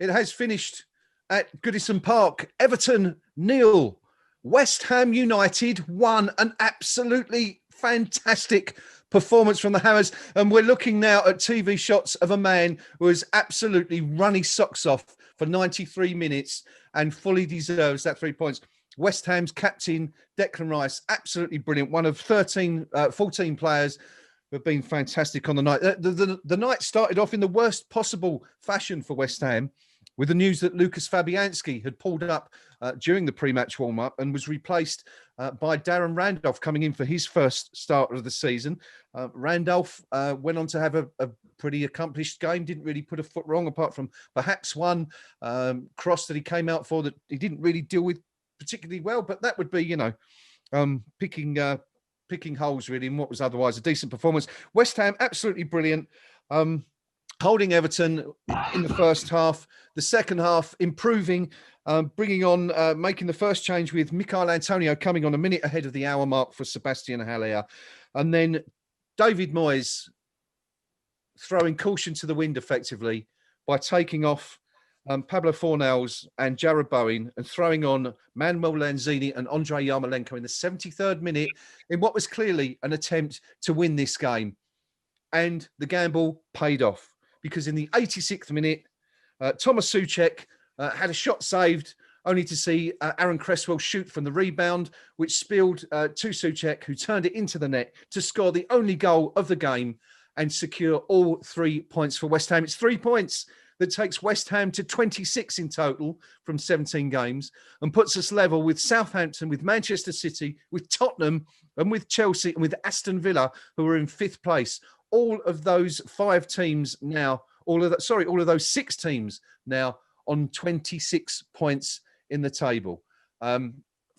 It has finished at Goodison Park. Everton 0. West Ham United 1. An absolutely fantastic performance from the Hammers. And we're looking now at TV shots of a man who has absolutely run his socks off for 93 minutes and fully deserves that 3 points. West Ham's captain, Declan Rice, absolutely brilliant. One of 14 players who have been fantastic on the night. The night started off in the worst possible fashion for West Ham, with the news that Lucas Fabianski had pulled up during the pre-match warm-up and was replaced by Darren Randolph coming in for his first start of the season. Randolph went on to have a pretty accomplished game, didn't really put a foot wrong, apart from perhaps one cross that he came out for that he didn't really deal with particularly well, but that would be, picking holes really in what was otherwise a decent performance. West Ham, absolutely brilliant. Holding Everton in the first half. The second half, improving, bringing on, making the first change with Michail Antonio coming on a minute ahead of the hour mark for Sebastian Haller. And then David Moyes throwing caution to the wind effectively by taking off Pablo Fornals and Jared Bowen and throwing on Manuel Lanzini and Andrei Yarmolenko in the 73rd minute in what was clearly an attempt to win this game. And the gamble paid off, because in the 86th minute, Thomas Souček had a shot saved, only to see Aaron Cresswell shoot from the rebound, which spilled to Souček, who turned it into the net to score the only goal of the game and secure all 3 points for West Ham. It's 3 points that takes West Ham to 26 in total from 17 games and puts us level with Southampton, with Manchester City, with Tottenham, and with Chelsea, and with Aston Villa, who are in 5th place. All of those 5 teams now, all of those 6 teams now on 26 points in the table.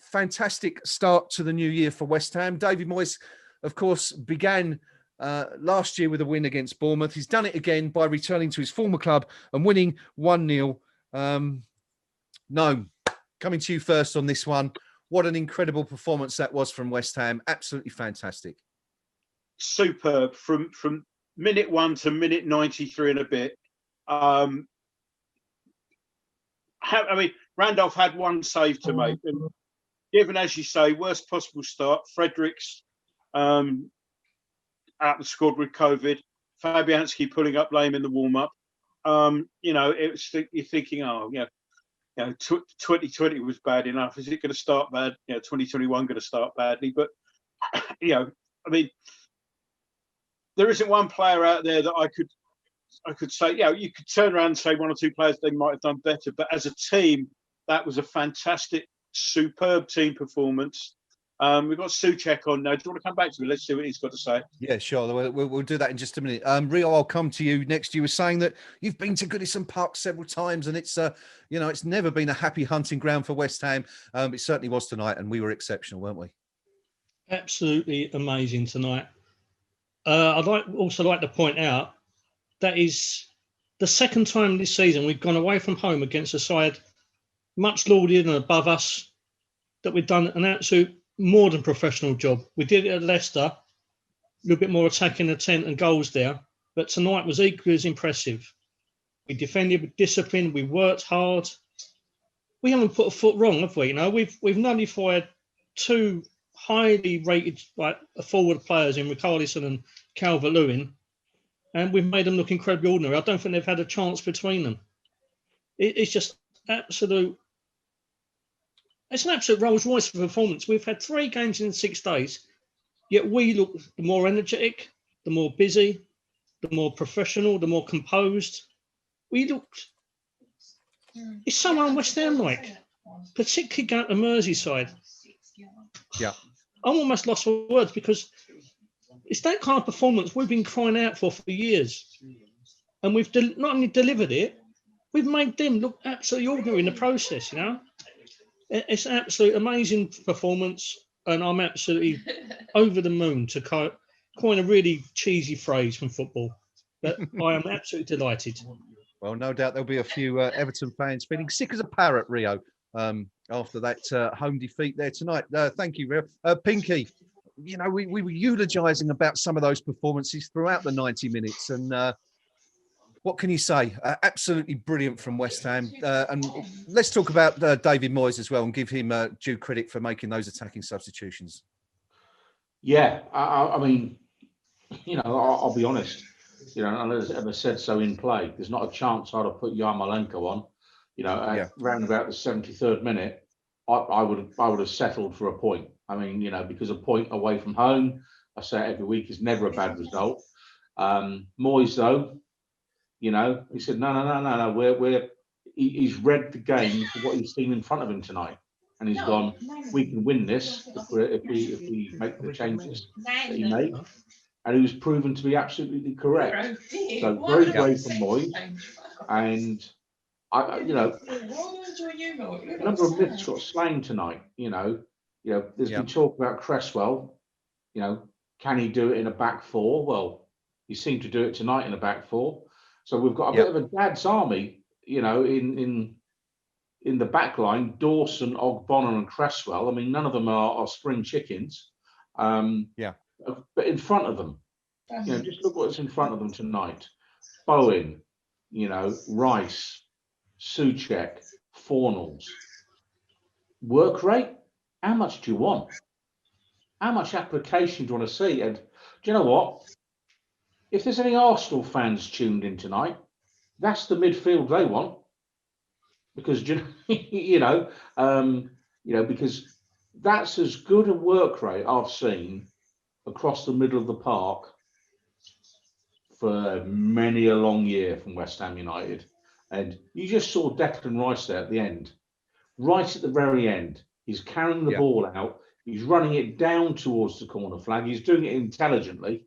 Fantastic start to the new year for West Ham. David Moyes, of course, began last year with a win against Bournemouth. He's done it again by returning to his former club and winning 1-0. Gnome, coming to you first on this one. What an incredible performance that was from West Ham. Absolutely fantastic. Superb from minute 1 to minute 93 and a bit. Randolph had one save to make, and given, as you say, worst possible start, Fredericks out the squad with COVID, Fabianski pulling up lame in the warm-up. You're thinking, 2020 was bad enough. Is it going to start bad? 2021 going to start badly? But there isn't one player out there that I could say, you could turn around and say 1 or 2 players they might have done better. But as a team, that was a fantastic, superb team performance. We've got Souček on now. Do you want to come back to me? Let's see what he's got to say. Yeah, sure. We'll do that in just a minute. Rio, I'll come to you next. You were saying that you've been to Goodison Park several times, and it's it's never been a happy hunting ground for West Ham. It certainly was tonight, and we were exceptional, weren't we? Absolutely amazing tonight. I'd also like to point out that is the second time this season we've gone away from home against a side much lauded and above us, that we've done an absolute more than professional job. We did it at Leicester, a little bit more attacking the tent and goals there, but tonight was equally as impressive. We defended with discipline, we worked hard. We haven't put a foot wrong, have we? We've nullified 2 highly rated forward players in Richarlison and Calvert-Lewin, and we've made them look incredibly ordinary. I don't think they've had a chance between them. It's just absolute. It's an absolute Rolls Royce performance. We've had 3 games in 6 days, yet we look the more energetic, the more busy, the more professional, the more composed. We looked. It's so un-West Ham-like, particularly going to Merseyside. Yeah. I'm almost lost for words, because it's that kind of performance we've been crying out for years. And we've not only delivered it, we've made them look absolutely ordinary in the process, It's an absolute amazing performance, and I'm absolutely over the moon, to coin a really cheesy phrase from football. But I am absolutely delighted. Well, no doubt there'll be a few Everton fans feeling sick as a parrot, Rio, after that home defeat there tonight. Thank you, Rio. Pinky, we were eulogising about some of those performances throughout the 90 minutes, and What can you say? Absolutely brilliant from West Ham. And let's talk about David Moyes as well and give him due credit for making those attacking substitutions. Yeah, I mean, I'll be honest. And as I said so in play, there's not a chance I'd have put Yarmolenko on. Round about the 73rd minute, I would have settled for a point. I mean, because a point away from home, I say it every week, is never a bad result. Moyes, though, he said, no. He's read the game for what he's seen in front of him tonight, and he's gone. We can win this if we make the changes that he made, and he was proven to be absolutely correct. So very brave from Moyes, and a number of myths got slain tonight. There's been talk about Cresswell. Can he do it in a back four? Well, he seemed to do it tonight in a back four. So we've got a bit of a dad's army, in the back line. Dawson, Ogbonna, and Cresswell. I mean, none of them are spring chickens. But in front of them, just look what's in front of them tonight. Bowen, Rice, Souček, Fornals. Work rate? How much do you want? How much application do you want to see? And do you know what? If there's any Arsenal fans tuned in tonight, that's the midfield they want, because because that's as good a work rate I've seen across the middle of the park for many a long year from West Ham United. And you just saw Declan Rice there at the end, right at the very end. He's carrying the ball out. He's running it down towards the corner flag. He's doing it intelligently,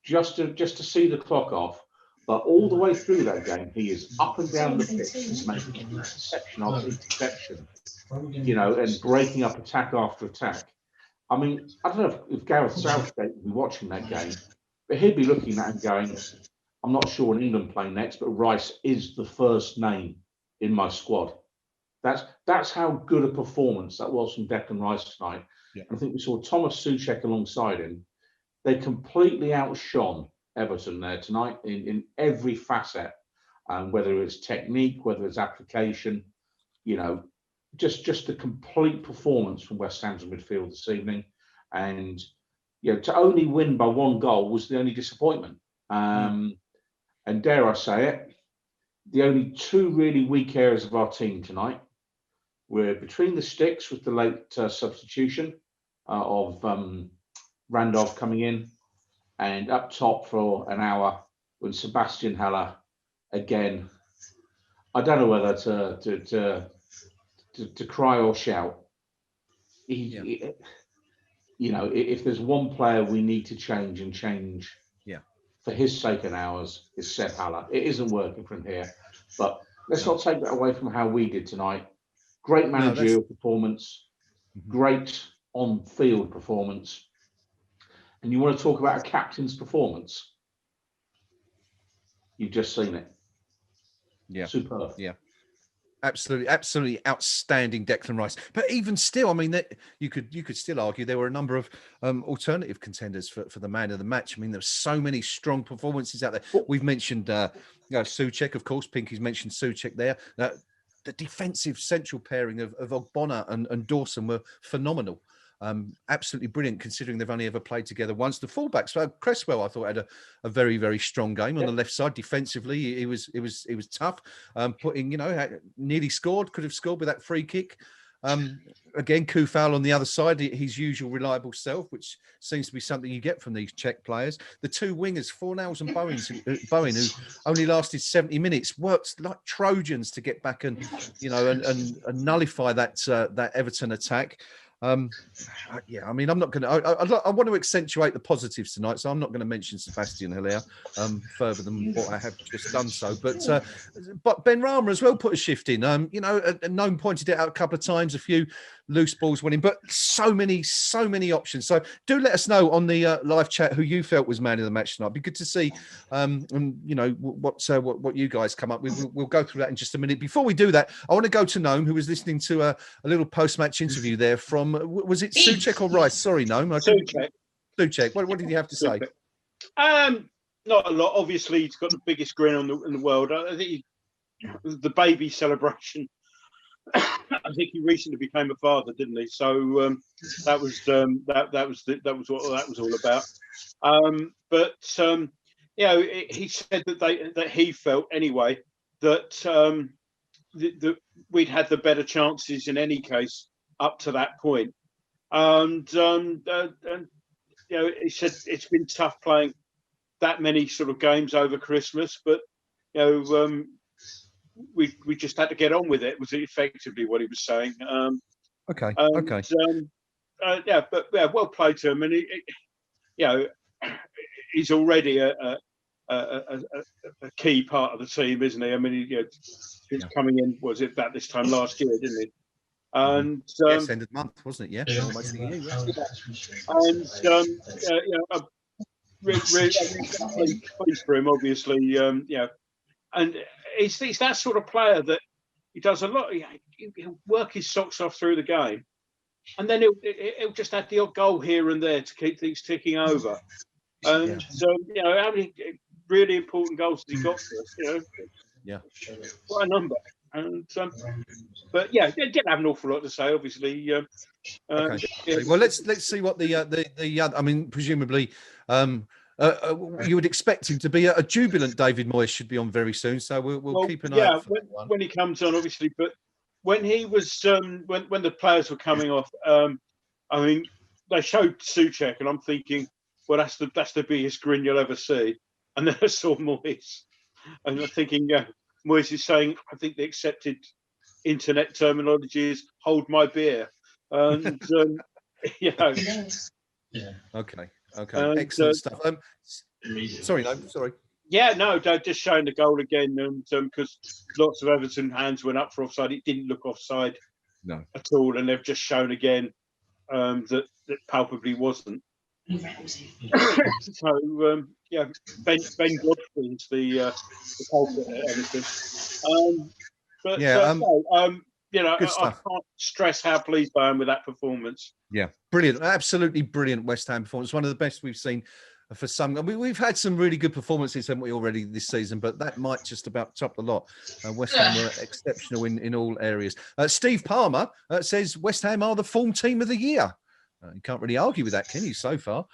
just to see the clock off. But all the way through that game, he is up and down the pitch, making interception after interception, and breaking up attack after attack. I mean, I don't know if Gareth Southgate will be watching that game, but he'd be looking at it and going, I'm not sure when England play next, but Rice is the first name in my squad. That's how good a performance that was from Declan Rice tonight. Yeah. And I think we saw Thomas Souček alongside him. They completely outshone Everton there tonight in every facet, whether it's technique, whether it's application, just a complete performance from West Ham's midfield this evening. And to only win by one goal was the only disappointment. And dare I say it, the only two really weak areas of our team tonight were between the sticks with the late substitution of Randolph coming in, and up top for an hour when Sebastian Haller, again, I don't know whether to cry or shout. If there's one player we need to change for his sake and ours, is Seb Haller. It isn't working from here, but let's not take that away from how we did tonight. Great managerial performance, great on-field performance. And you want to talk about a captain's performance? You've just seen it. Yeah. Superb. Yeah. Absolutely outstanding Declan Rice. But even still, I mean, that you could still argue there were a number of alternative contenders for the man of the match. I mean, there's so many strong performances out there. We've mentioned Souček, of course. Pinky's mentioned Souček there. The defensive central pairing of Ogbonna and Dawson were phenomenal. Absolutely brilliant, considering they've only ever played together once. The fullbacks, Cresswell, I thought had a very, very strong game on the left side. Defensively, it was tough. Putting, nearly scored, could have scored with that free kick. Again, Kufal on the other side, his usual reliable self, which seems to be something you get from these Czech players. The two wingers, Fornals and Bowen, who only lasted 70 minutes, worked like Trojans to get back and nullify that Everton attack. I mean, I'm not going to. I want to accentuate the positives tonight, so I'm not going to mention Sebastian Haller further than what I have just done so. But Ben Rama as well put a shift in. Gnome pointed it out a couple of times. A few loose balls went in, but so many options. So do let us know on the live chat who you felt was man of the match tonight. It'd be good to see, what you guys come up with. We'll go through that in just a minute. Before we do that, I want to go to Gnome, who was listening to a little post-match interview there from. Was it Souček or Rice? Sorry, Gnome. Souček. Souček. What did you have to say? not a lot. Obviously, he's got the biggest grin in the world. I think the baby celebration. I think he recently became a father, didn't he? So that was what that was all about. You know, he said that he felt anyway that we'd had the better chances in any case up to that point. And you know, he said it's been tough playing that many sort of games over Christmas, but you know, we just had to get on with it. Was effectively what he was saying. Okay. Yeah, but yeah, well played to him, and you know, he's already a key part of the team, isn't he? I mean, he's coming in. Was it about this time last year, didn't he? And yes, end of the month, wasn't it? Yeah, almost a year. And you know, really pleased for him, obviously. You know, and he's that sort of player that he does a lot. He'll work his socks off through the game, and then he'll just add the odd goal here and there to keep things ticking over. And you know, how many really important goals has he got for us? You know, quite a number. And but yeah, didn't have an awful lot to say, obviously. Okay. Well, let's see what the other. I mean, presumably, you would expect him to be a jubilant David Moyes should be on very soon. So we'll keep an eye out for that one. When he comes on, obviously. But when he was when the players were coming off, I mean, they showed Souček, and I'm thinking, well, that's the biggest grin you'll ever see. And then I saw Moyes, and I'm thinking, Moyes is saying, I think the accepted internet terminology is "hold my beer," and you know. Yeah. Okay. Excellent stuff. Sorry. Yeah, no, just showing the goal again, and because lots of Everton hands went up for offside, it didn't look offside, at all, and they've just shown again that palpably wasn't. So yeah, Ben Godfrey is the culprit at Everton. But yeah, you know, good I stuff. can't stress how pleased I am with that performance. Yeah, brilliant, absolutely brilliant West Ham performance. One of the best we've seen for some. I mean, we've had some really good performances, haven't we, already this season? But that might just about top the lot. West Ham were exceptional in all areas. Steve Palmer says West Ham are the form team of the year. You can't really argue with that, can you, so far?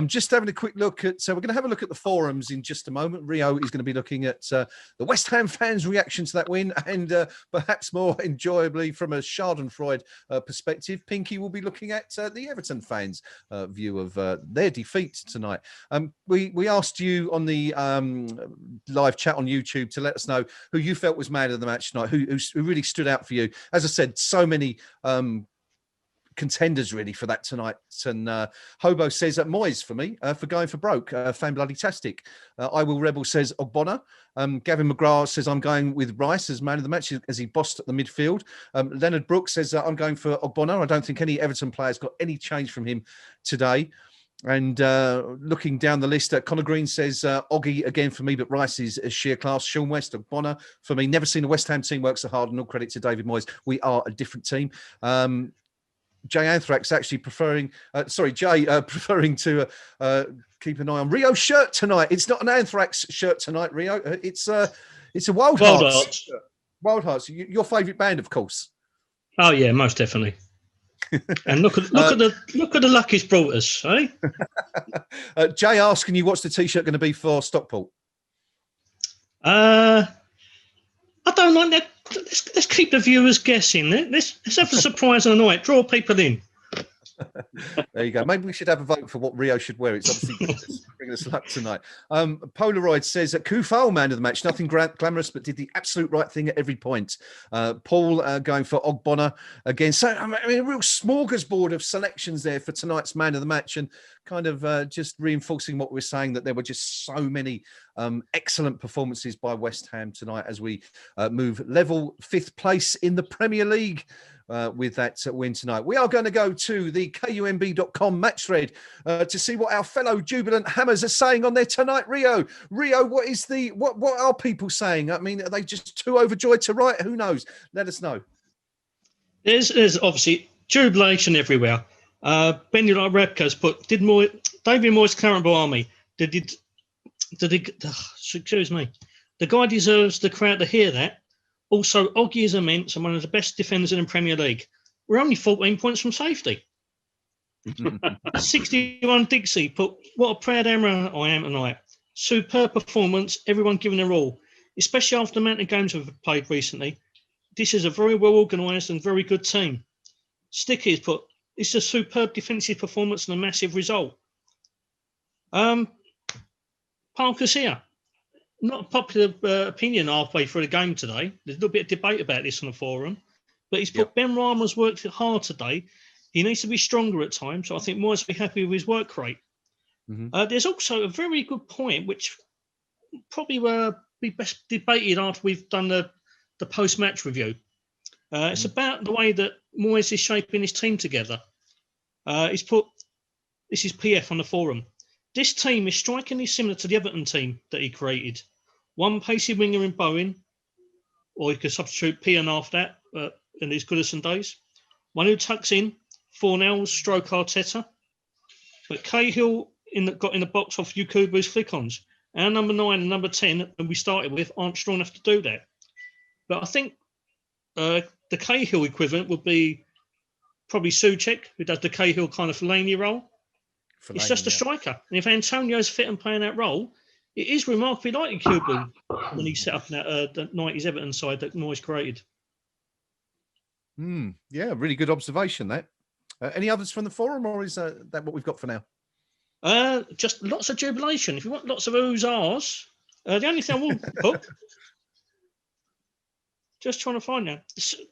Just having a quick look at, so we're going to have a look at the forums in just a moment. Rio is going to be looking at the West Ham fans' reaction to that win, and perhaps more enjoyably from a Schadenfreude perspective, Pinky will be looking at the Everton fans' view of their defeat tonight. We asked you on the live chat on YouTube to let us know who you felt was man of the match tonight, who really stood out for you. As I said, so many contenders really for that tonight, and Hobo says that Moyes for me for going for broke, fan bloody tastic. I Will Rebel says Ogbonna. Gavin McGrath says I'm going with Rice as man of the match as he bossed at the midfield. Leonard Brooks says I'm going for Ogbonna. I don't think any Everton players got any change from him today. And looking down the list, Connor Green says Oggy again for me, but Rice is sheer class. Sean West, Ogbonna for me. Never seen a West Ham team work so hard, and all credit to David Moyes. We are a different team. Jay Anthrax actually preferring to keep an eye on Rio's shirt tonight. It's not an Anthrax shirt tonight, Rio. It's a Wild Hearts. Wild Hearts, your favourite band, of course. Oh yeah, most definitely. And look at the luck he's brought us, eh? Jay asking you, what's the T-shirt going to be for Stockport? I don't like that. Let's keep the viewers guessing. Let's have a surprise on the night. Draw people in. There you go. Maybe we should have a vote for what Rio should wear. It's obviously bringing us luck tonight. Polaroid says that Kufal man of the match, nothing glamorous, but did the absolute right thing at every point. Paul going for Ogbonna again. So I mean, a real smorgasbord of selections there for tonight's man of the match, and kind of just reinforcing what we're saying, that there were just so many excellent performances by West Ham tonight as we move level 5th place in the Premier League. With that win tonight, we are going to go to the KUMB.com match thread to see what our fellow jubilant Hammers are saying on there tonight. Rio, what are people saying? I mean, are they just too overjoyed to write? Who knows? Let us know. There's obviously jubilation everywhere. Benny Repka's put, David Moyes' current army, did excuse me. The guy deserves the crowd to hear that. Also, Oggy is immense and one of the best defenders in the Premier League. We're only 14 points from safety. 61 Dixie put, what a proud Emma I am tonight. Superb performance, everyone giving their all, especially after the amount of games we've played recently. This is a very well organised and very good team. Sticky has put, it's a superb defensive performance and a massive result. Parker's here. Not a popular opinion halfway through the game today. There's a little bit of debate about this on the forum. But he's put Ben Rama's worked hard today. He needs to be stronger at times. So I think Moyes will be happy with his work rate. There's also a very good point, which probably will be best debated after we've done the post-match review. It's about the way that Moyes is shaping his team together. He's put, this is PF on the forum. This team is strikingly similar to the Everton team that he created. One pacey winger in Bowen, or you could substitute Pian after that in his Goodison days. One who tucks in, Fornells, stroke Arteta. But Cahill got in the box off Yukubu's flick-ons. Our number 9 and number 10, and we started with, aren't strong enough to do that. But I think the Cahill equivalent would be probably Souček, who does the Cahill kind of Fellaini role. It's just a striker. And if Antonio's fit and playing that role, it is remarkably like Yukubu when he set up that the 90s Everton side that Moyes created. Yeah, really good observation, that. Any others from the forum, or is that what we've got for now? Just lots of jubilation. If you want lots of oohs, ahs, the only thing I will put, just trying to find out.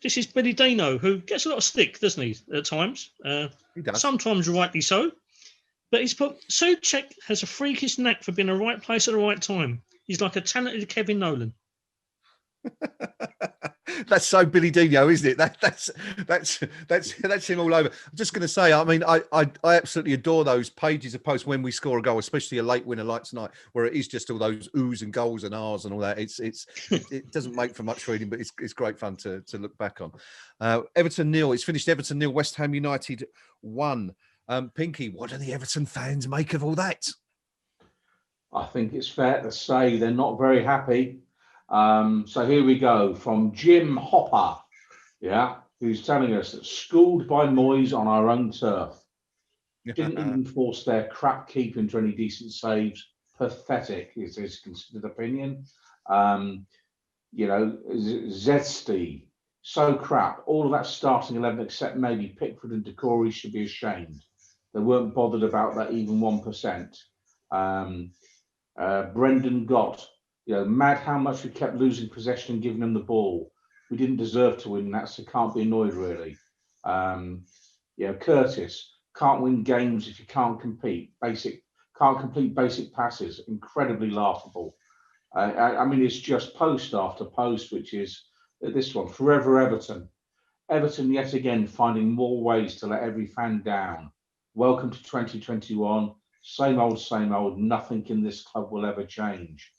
This is Billy Dino, who gets a lot of stick, doesn't he, at times? He does. Sometimes rightly so. But he's put, Souček has a freakish knack for being in the right place at the right time. He's like a talented Kevin Nolan. That's so Billy Dino, isn't it? That's him all over. I'm just going to say, I mean, I absolutely adore those pages of posts when we score a goal, especially a late winner like tonight, where it is just all those oohs and goals and ahs and all that. It doesn't make for much reading, but it's great fun to look back on. Everton 0. It's finished Everton 0, West Ham United 1. Pinky, what do the Everton fans make of all that? I think it's fair to say they're not very happy. So here we go from Jim Hopper, who's telling us that schooled by Moyes on our own turf. Didn't even force their crap keep into any decent saves. Pathetic is his considered opinion. Zesty, so crap. All of that starting 11, except maybe Pickford and Decore, should be ashamed. They weren't bothered about that even 1%. Brendan Gott, mad how much we kept losing possession and giving them the ball. We didn't deserve to win that, so can't be annoyed really. Curtis, can't win games if you can't compete. Can't complete basic passes. Incredibly laughable. I mean, it's just post after post, which is this one, Forever Everton. Everton yet again finding more ways to let every fan down. Welcome to 2021. Same old, nothing in this club will ever change.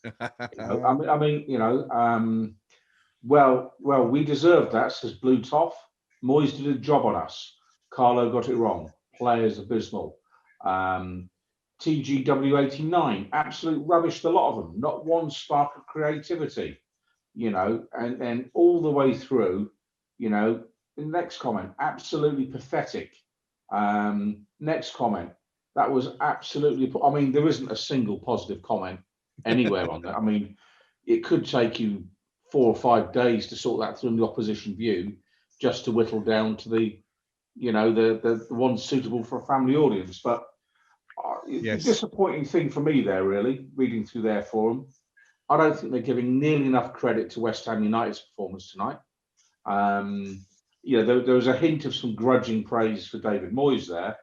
Well, we deserved that, says Blue Toff. Moyes did a job on us. Carlo got it wrong. Players abysmal. TGW89, absolute rubbish, the lot of them. Not one spark of creativity, and all the way through, the next comment, absolutely pathetic. Next comment, that was absolutely, I mean, there isn't a single positive comment anywhere on that. I mean, it could take you 4 or 5 days to sort that through in the opposition view, just to whittle down to the one suitable for a family audience. But yes. The disappointing thing for me there, really, reading through their forum, I don't think they're giving nearly enough credit to West Ham United's performance tonight. There was a hint of some grudging praise for David Moyes there,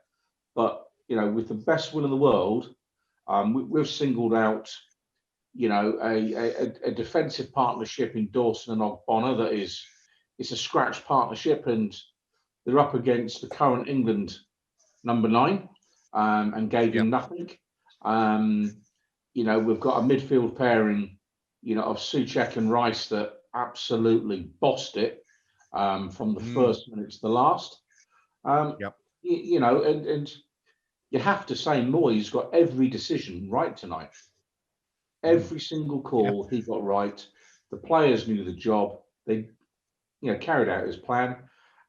but with the best will in the world, we've singled out, a defensive partnership in Dawson and Ogbonna that it's a scratch partnership, and they're up against the current England number 9, and gave him nothing. We've got a midfield pairing, of Souček and Rice that absolutely bossed it from the first minute to the last. And you have to say Moyes got every decision right tonight. Every single call he got right. The players knew the job. They, carried out his plan.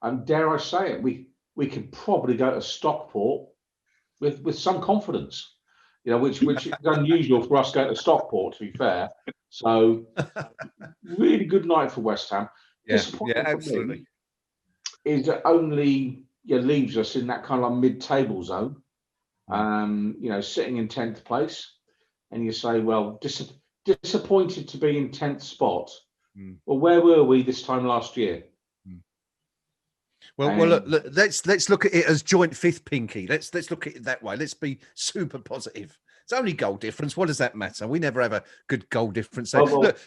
And dare I say it, we could probably go to Stockport with some confidence. Which is unusual for us going to Stockport, to be fair. So, really good night for West Ham. Yeah, Disappointing for absolutely. me is that only leaves us in that kind of like mid-table zone. Sitting in 10th place, and you say, well, disappointed to be in 10th spot. Well, where were we this time last year? Well, look, let's look at it as joint 5th, Pinky. Let's look at it that way. Let's be super positive. It's only goal difference. What does that matter? We never have a good goal difference. Look,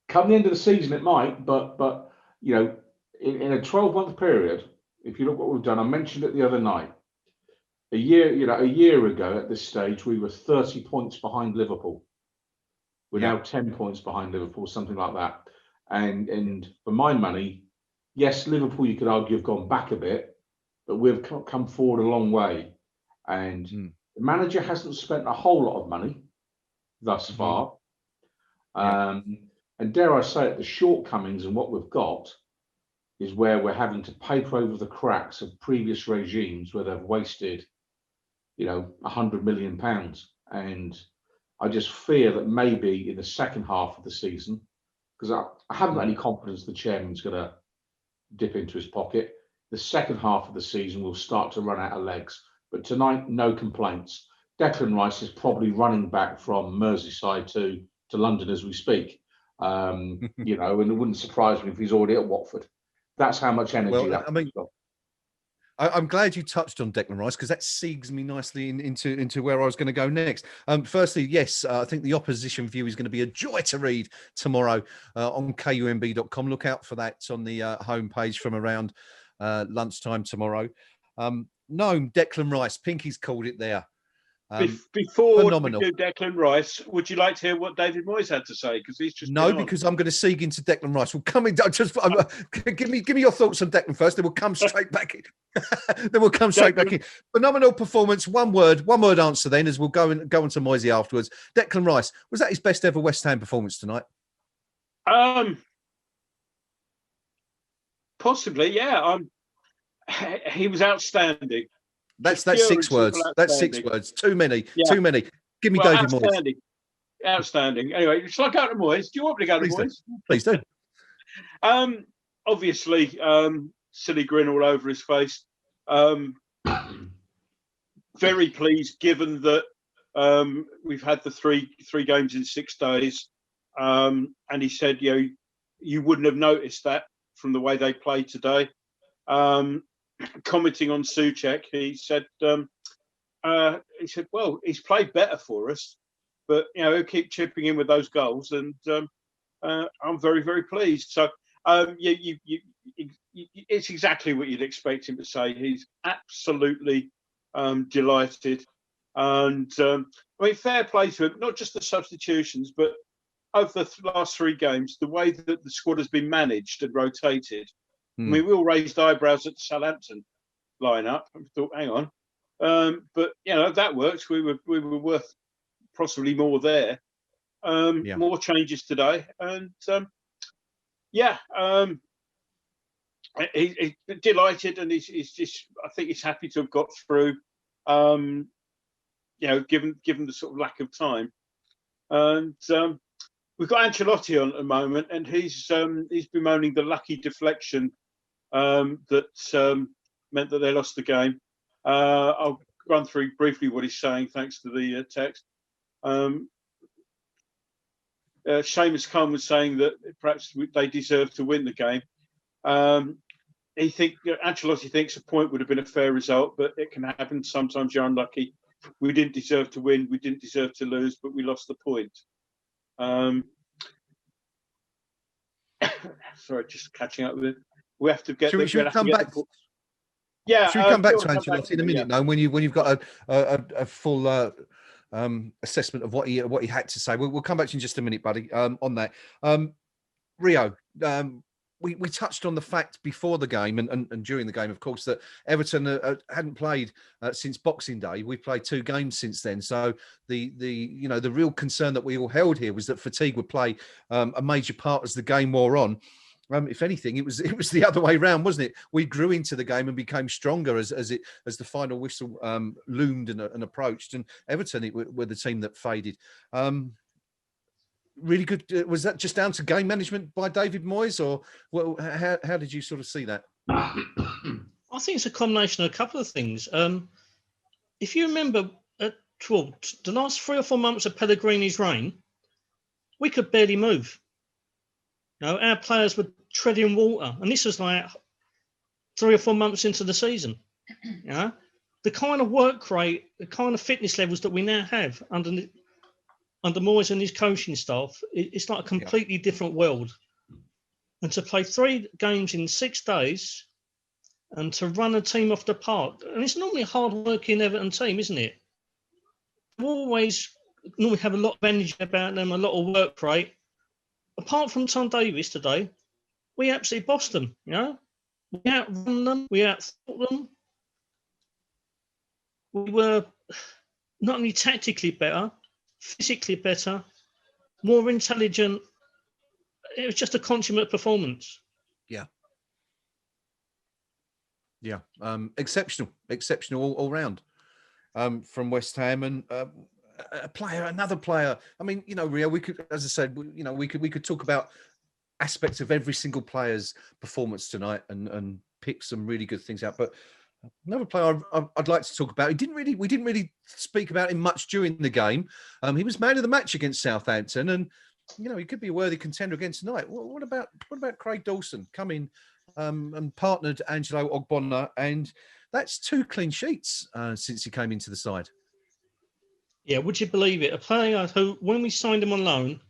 come the end of the season, it might, but in a 12-month period, if you look what we've done, I mentioned it the other night. A year ago at this stage, we were 30 points behind Liverpool. We're now 10 points behind Liverpool, something like that. And for my money, yes, Liverpool, you could argue, have gone back a bit, but we've come forward a long way. And the manager hasn't spent a whole lot of money thus far. And dare I say it, the shortcomings in what we've got is where we're having to paper over the cracks of previous regimes where they've wasted, £100 million. And I just fear that maybe in the second half of the season, because I haven't got any confidence the chairman's going to dip into his pocket, the second half of the season will start to run out of legs. But tonight, no complaints. Declan Rice is probably running back from Merseyside to London as we speak. And it wouldn't surprise me if he's already at Watford. That's how much energy that's got. I'm glad you touched on Declan Rice, because that segues me nicely into where I was going to go next. Firstly, yes, I think the opposition view is going to be a joy to read tomorrow on KUMB.com. Look out for that on the homepage from around lunchtime tomorrow. Gnome, Declan Rice, Pinky's called it there. Before we do Declan Rice, would you like to hear what David Moyes had to say? Because he's just because I'm going to segue into Declan Rice. We'll come in. Give me your thoughts on Declan first. Then we'll come straight back in. Phenomenal performance. One word answer. Then, as we'll go on to Moisey afterwards. Declan Rice, was that his best ever West Ham performance tonight? Possibly, yeah. He was outstanding. That's 6 words. That's 6 words. Too many. Yeah. Too many. Give me David Moyes. Outstanding. Anyway, shall I go to Moyes? Do you want me to go to Moyes? Please do. Obviously, silly grin all over his face. Very pleased, given that we've had the three games in 6 days. And he said, you wouldn't have noticed that from the way they played today. Commenting on Souček, he said, well, he's played better for us, but he'll keep chipping in with those goals, and I'm very, very pleased. So it's exactly what you'd expect him to say. He's absolutely delighted, and fair play to him. Not just the substitutions, but over the last 3 games, the way that the squad has been managed and rotated. We all raised eyebrows at the Southampton lineup. I thought, hang on, but that worked. We were worth possibly more there. More changes today, and he's delighted, and he's just. I think he's happy to have got through. Given the sort of lack of time, and we've got Ancelotti on at the moment, and he's bemoaning the lucky deflection that meant that they lost the game. I'll run through briefly what he's saying, thanks to the text. Seamus Khan was saying that perhaps they deserve to win the game. Ancelotti thinks a point would have been a fair result, but it can happen. Sometimes you're unlucky. We didn't deserve to win. We didn't deserve to lose, but we lost the point. Sorry, just catching up with it. We have to get. Should we come back? Should we come back to Ancelotti in a minute? No, when you've got a full assessment of what he had to say. We'll come back to you in just a minute, buddy. On that, Rio, we touched on the fact before the game and during the game, of course, that Everton hadn't played since Boxing Day. We've played 2 games since then. So the real concern that we all held here was that fatigue would play a major part as the game wore on. If anything, it was the other way around, wasn't it? We grew into the game and became stronger as the final whistle loomed and approached. And Everton were the team that faded. Really good. Was that just down to game management by David Moyes, or how did you sort of see that? I think it's a combination of a couple of things. If you remember, the last 3 or 4 months of Pellegrini's reign, we could barely move. Our players were treading water, and this was like 3 or 4 months into the season. The kind of work rate, the kind of fitness levels that we now have under Moyes and his coaching staff, it's like a completely different world. And to play 3 games in 6 days and to run a team off the park, and it's normally a hard-working Everton team, isn't it? We always normally have a lot of energy about them, a lot of work rate. Apart from Tom Davies today, we absolutely bossed them, We outrun them, we outthought them. We were not only tactically better, physically better, more intelligent. It was just a consummate performance. Yeah. Exceptional all round from West Ham, and another player. I mean, Rio, we could, as I said, we could talk about aspects of every single player's performance tonight and pick some really good things out. But another player I'd like to talk about. We didn't really speak about him much during the game. He was man of the match against Southampton, and he could be a worthy contender again tonight. What about Craig Dawson coming and partnered Angelo Ogbonna, and that's 2 clean sheets since he came into the side. Yeah, would you believe it? A player who, when we signed him on loan,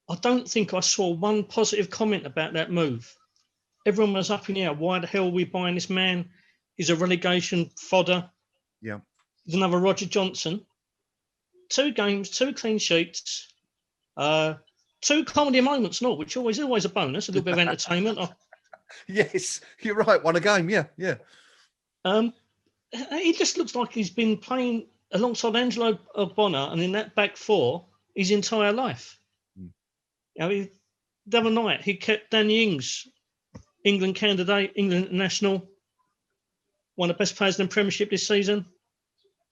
I don't think I saw one positive comment about that move. Everyone was up in the air. Why the hell are we buying this man? He's a relegation fodder. Yeah. He's another Roger Johnson. 2 games, 2 clean sheets, 2 comedy moments, which always a bonus, a little bit of entertainment. Yes, you're right. Won a game. Yeah. He just looks like he's been playing alongside Angelo Ogbonna and in that back 4 his entire life. The other night he kept Danny Ings, England candidate, England national, one of the best players in the Premiership this season.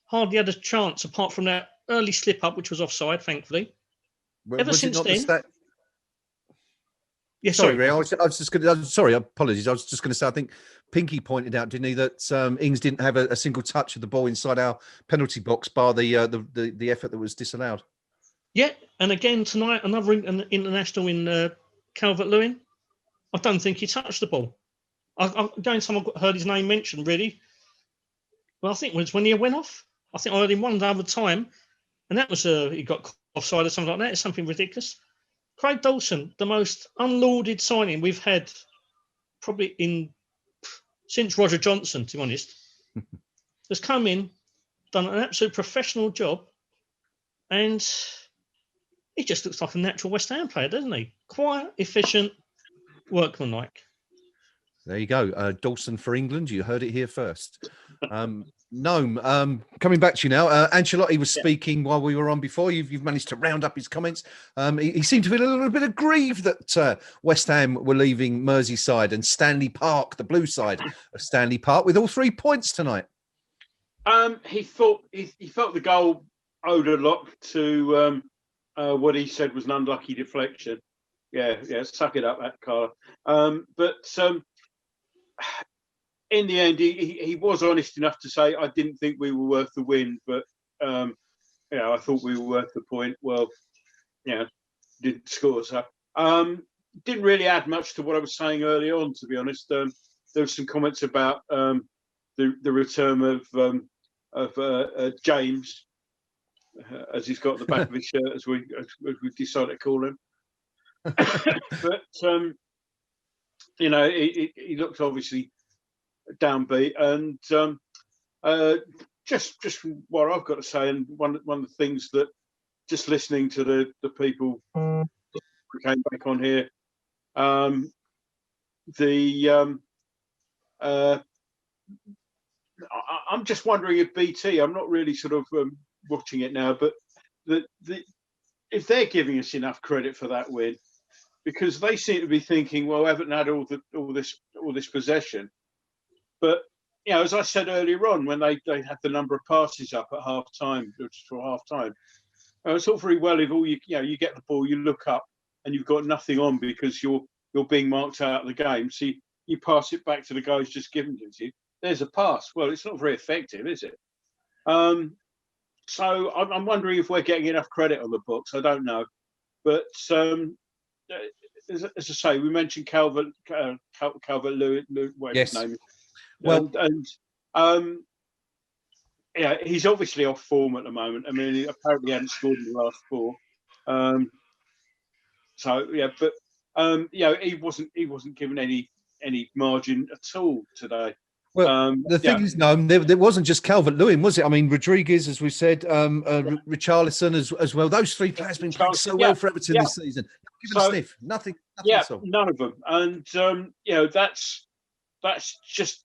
Hardly had a chance apart from that early slip up, which was offside, thankfully. Ever since then. Yeah, sorry, Ray. I was just going to. Sorry, apologies. I was just going to say. I think Pinky pointed out, didn't he, that Ings didn't have a single touch of the ball inside our penalty box, bar the effort that was disallowed. Yeah, and again tonight, another international in Calvert-Lewin. I don't think he touched the ball. Again, someone heard his name mentioned, really. Well, I think it was when he went off. I think I heard him one other time, and that was he got offside or something like that. It's something ridiculous. Craig Dawson, the most unlauded signing we've had probably since Roger Johnson, to be honest, has come in, done an absolute professional job, and he just looks like a natural West Ham player, doesn't he? Quiet, efficient, workmanlike. There you go. Dawson for England. You heard it here first. Gnome, coming back to you now. Ancelotti was speaking while we were on before. You've managed to round up his comments. He seemed to feel a little bit aggrieved that West Ham were leaving Merseyside and Stanley Park, the blue side of Stanley Park, with all 3 points tonight. He felt the goal owed a lot to what he said was an unlucky deflection. Yeah, suck it up, that Carla. But in the end, he was honest enough to say, I didn't think we were worth the win, but I thought we were worth the point. Well, didn't score. So didn't really add much to what I was saying early on, to be honest. There were some comments about the return of James, as he's got at the back of his shirt, as we've decided to call him. But he looked obviously downbeat, and just what I've got to say, and one of the things that just listening to the people who came back on here, I'm just wondering if BT, I'm not really sort of watching it now, but if they're giving us enough credit for that win, because they seem to be thinking, well, Everton had all this possession, but as I said earlier on, when they had the number of passes up at half time, just for half time, it's all very well if all you get the ball, you look up and you've got nothing on because you're being marked out of the game, so you pass it back to the guy who's just given it to you. There's a pass. Well, it's not very effective, is it? So I'm wondering if we're getting enough credit on the books. I don't know, but as I say, we mentioned Calvert-Lewin, whatever his name is. Well, and he's obviously off form at the moment. I mean, he apparently hadn't scored in the last four. He wasn't given any margin at all today. Well, the thing is, no, there wasn't just Calvert-Lewin, was it? I mean, Rodriguez, as we said, Richarlison as well. Those three players have been playing so well for Everton this season. Give them a sniff. Nothing at all. None of them. And that's just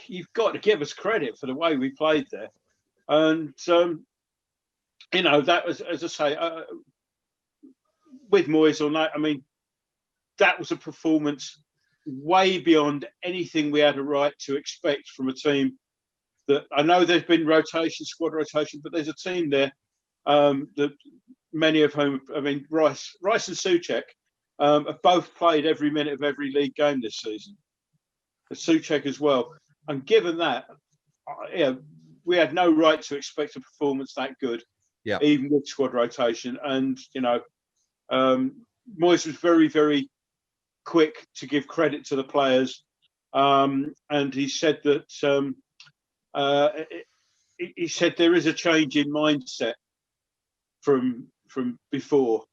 you've got to give us credit for the way we played there. And that was, as I say, with Moyes on that. I mean, that was a performance way beyond anything we had a right to expect from a team that, I know there's been squad rotation, but there's a team there that many of whom, I mean, Rice and Souček have both played every minute of every league game this season. Souček as well. And given that, we had no right to expect a performance that good, even with squad rotation. And, Moyes was very, very quick to give credit to the players, and he said that he said there is a change in mindset from before,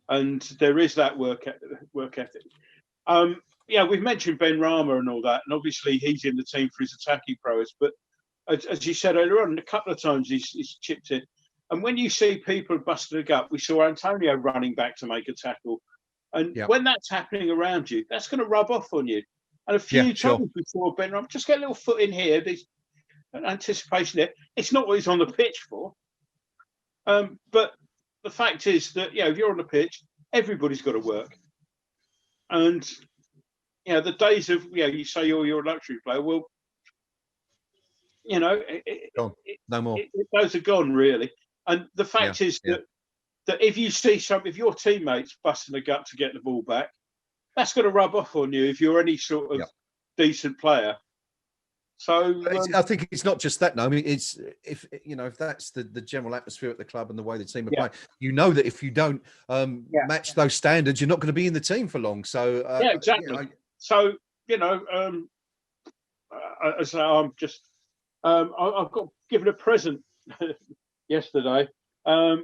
and there is that work ethic. We've mentioned Ben Rama and all that, and obviously he's in the team for his attacking prowess. But as you said earlier on, a couple of times he's chipped in, and when you see people busting up, we saw Antonio running back to make a tackle. And when that's happening around you, that's going to rub off on you. And a few times before Ben Ram, just get a little foot in here. There's an anticipation there. It's not what he's on the pitch for. But the fact is that, if you're on the pitch, everybody's got to work. And, the days of, you say you're a luxury player, well, no more. Those are gone, really. And the fact is that if you see if your teammates busting a gut to get the ball back, that's going to rub off on you if you're any sort of decent player. So I think it's not just that. No, I mean, it's if that's the general atmosphere at the club and the way the team are playing, that if you don't match those standards, you're not going to be in the team for long. So exactly. So I'm just I've got given a present yesterday.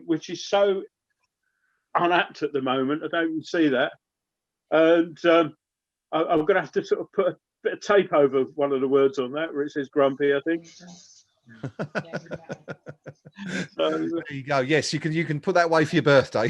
Which is so unapt at the moment. I don't even see that. And I'm going to have to sort of put a bit of tape over one of the words on that where it says grumpy, I think. There you go. Yes, you can put that away for your birthday,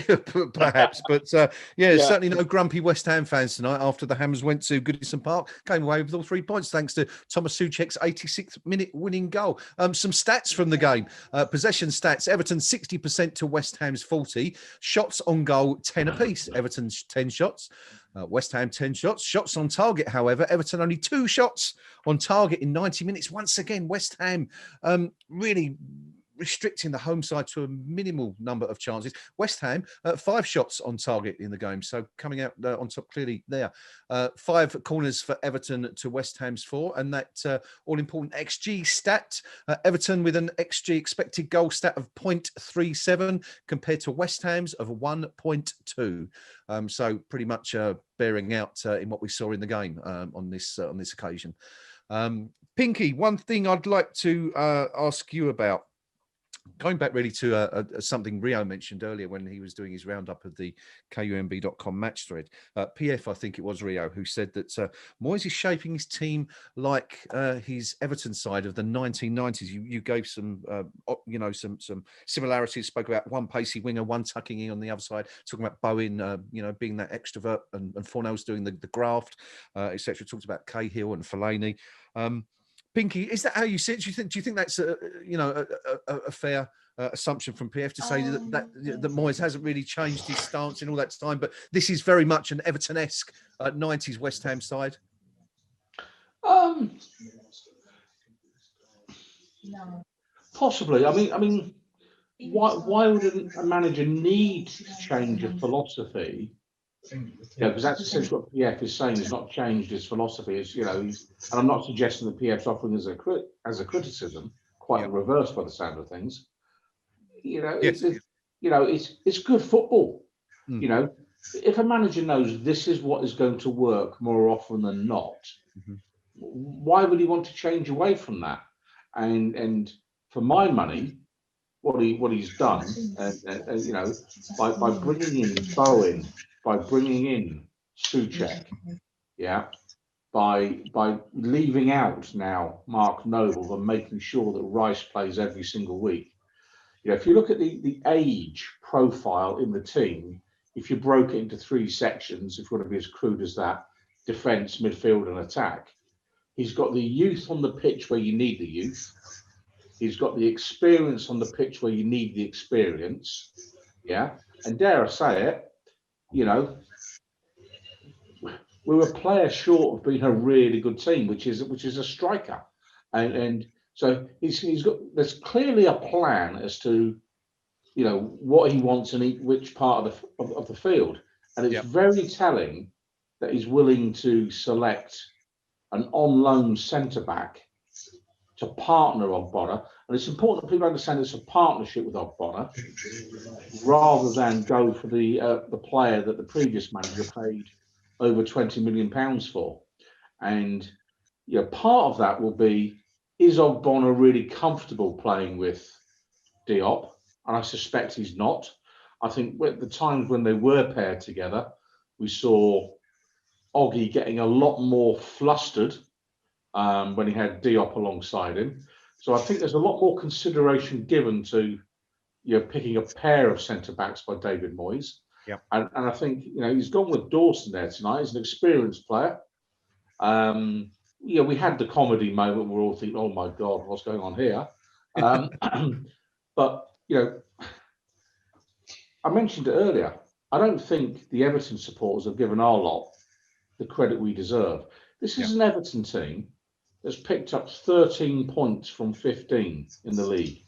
perhaps. But certainly no grumpy West Ham fans tonight after the Hammers went to Goodison Park, came away with all 3 points thanks to Thomas Souček's 86th minute winning goal. Some stats from the game. Possession stats: Everton 60% to West Ham's 40. Shots on goal 10 apiece. Everton's 10 shots. West Ham 10 shots. Shots on target, however, Everton only 2 shots on target in 90 minutes. Once again, West Ham really restricting the home side to a minimal number of chances. West Ham 5 shots on target in the game, so coming out on top clearly there. 5 corners for Everton to West Ham's 4, and that all-important XG stat. Everton with an XG expected goal stat of 0.37 compared to West Ham's of 1.2. So pretty much bearing out in what we saw in the game on this occasion. Pinky, one thing I'd like to ask you about. going back really to something Rio mentioned earlier when he was doing his roundup of the KUMB.com match thread. PF, I think it was Rio, who said that Moyes is shaping his team like his Everton side of the 1990s. You gave some, some similarities. Spoke about one pacey winger, one tucking in on the other side. Talking about Bowen, being that extrovert, and Fornell's doing the graft, etc. Talked about Cahill and Fellaini. Pinky, is that how you see it? Do you think that's a fair assumption from PF to say that Moyes hasn't really changed his stance in all that time, but this is very much an Everton-esque 90s West Ham side? Possibly. I mean, why would a manager need to change a philosophy? Yeah, because that's essentially what PF is saying. He's not changed his philosophy. It's, and I'm not suggesting that PF's offering as a criticism. Quite the reverse by the sound of things. Yes. It's good football. Mm. If a manager knows this is what is going to work more often than not, why would he want to change away from that? And for my money, what he's done, by bringing in Bowen, by bringing in Souček, by leaving out now Mark Noble and making sure that Rice plays every single week. If you look at the age profile in the team, if you broke it into three sections, if you want to be as crude as that, defence, midfield and attack, he's got the youth on the pitch where you need the youth. He's got the experience on the pitch where you need the experience. Yeah. And dare I say it, we were players short of being a really good team, which is a striker. And so he's got, there's clearly a plan as to, what he wants in which part of the field. And it's very telling that he's willing to select an on-loan centre-back to partner Ogbonna. And it's important that people understand it's a partnership with Ogbonna rather than go for the player that the previous manager paid over £20 million for. And part of that will be, is Ogbonna really comfortable playing with Diop? And I suspect he's not. I think at the times when they were paired together, we saw Oggy getting a lot more flustered when he had Diop alongside him. So I think there's a lot more consideration given to picking a pair of centre-backs by David Moyes. Yeah. And I think he's gone with Dawson there tonight. He's an experienced player. We had the comedy moment where we all think, oh my God, what's going on here? But I mentioned it earlier. I don't think the Everton supporters have given our lot the credit we deserve. This is an Everton team that's picked up 13 points from 15 in the league.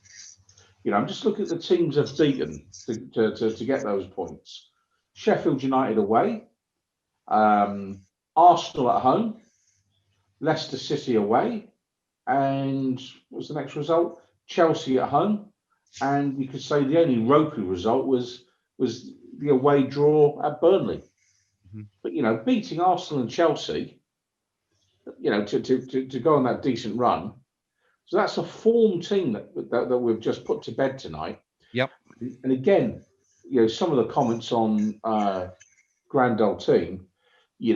I'm just looking at the teams they've beaten to get those points. Sheffield United away, Arsenal at home, Leicester City away, and what was the next result? Chelsea at home. And you could say the only Roku result was the away draw at Burnley. But beating Arsenal and Chelsea, to go on that decent run. So that's a form team that we've just put to bed tonight. Yep. And again, some of the comments on Grand Old Team,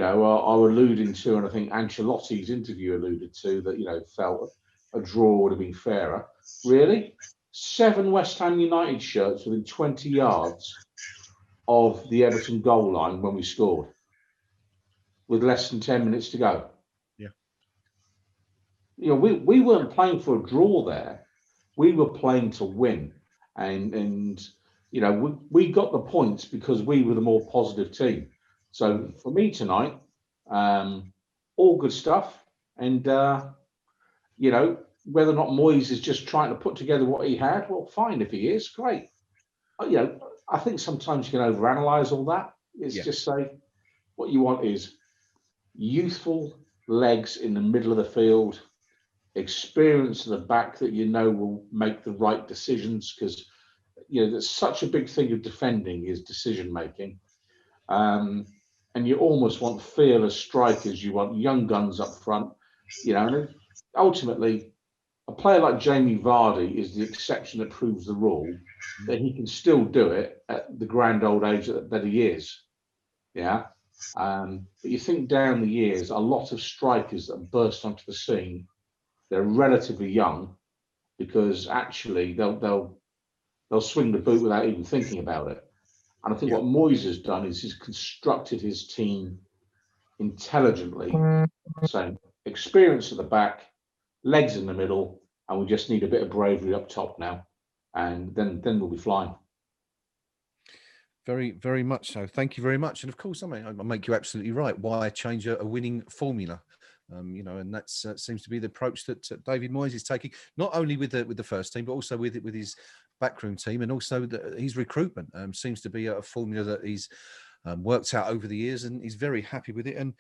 are alluding to, and I think Ancelotti's interview alluded to that, felt a draw would have been fairer. Really? 7 West Ham United shirts within 20 yards of the Everton goal line when we scored, with less than 10 minutes to go. Yeah. We weren't playing for a draw there. We were playing to win. And we got the points because we were the more positive team. So for me tonight, all good stuff. And, whether or not Moyes is just trying to put together what he had, well, fine. If he is, great. I think sometimes you can overanalyze all that. It's just say what you want is youthful legs in the middle of the field, experience at the back that will make the right decisions, because there's such a big thing of defending is decision making. And you almost want fearless strikers. You want young guns up front, and ultimately, a player like Jamie Vardy is the exception that proves the rule, that he can still do it at the grand old age that he is. Yeah. But you think down the years, a lot of strikers that burst onto the scene, they're relatively young because actually they'll swing the boot without even thinking about it. And I think what Moyes has done is he's constructed his team intelligently, saying experience at the back, legs in the middle, and we just need a bit of bravery up top now, and then we'll be flying. Very, very much so. Thank you very much. And of course, I make you absolutely right. Why change a winning formula? And that seems to be the approach that David Moyes is taking, not only with the first team, but also with his backroom team, and also his recruitment seems to be a formula that he's worked out over the years, and he's very happy with it. And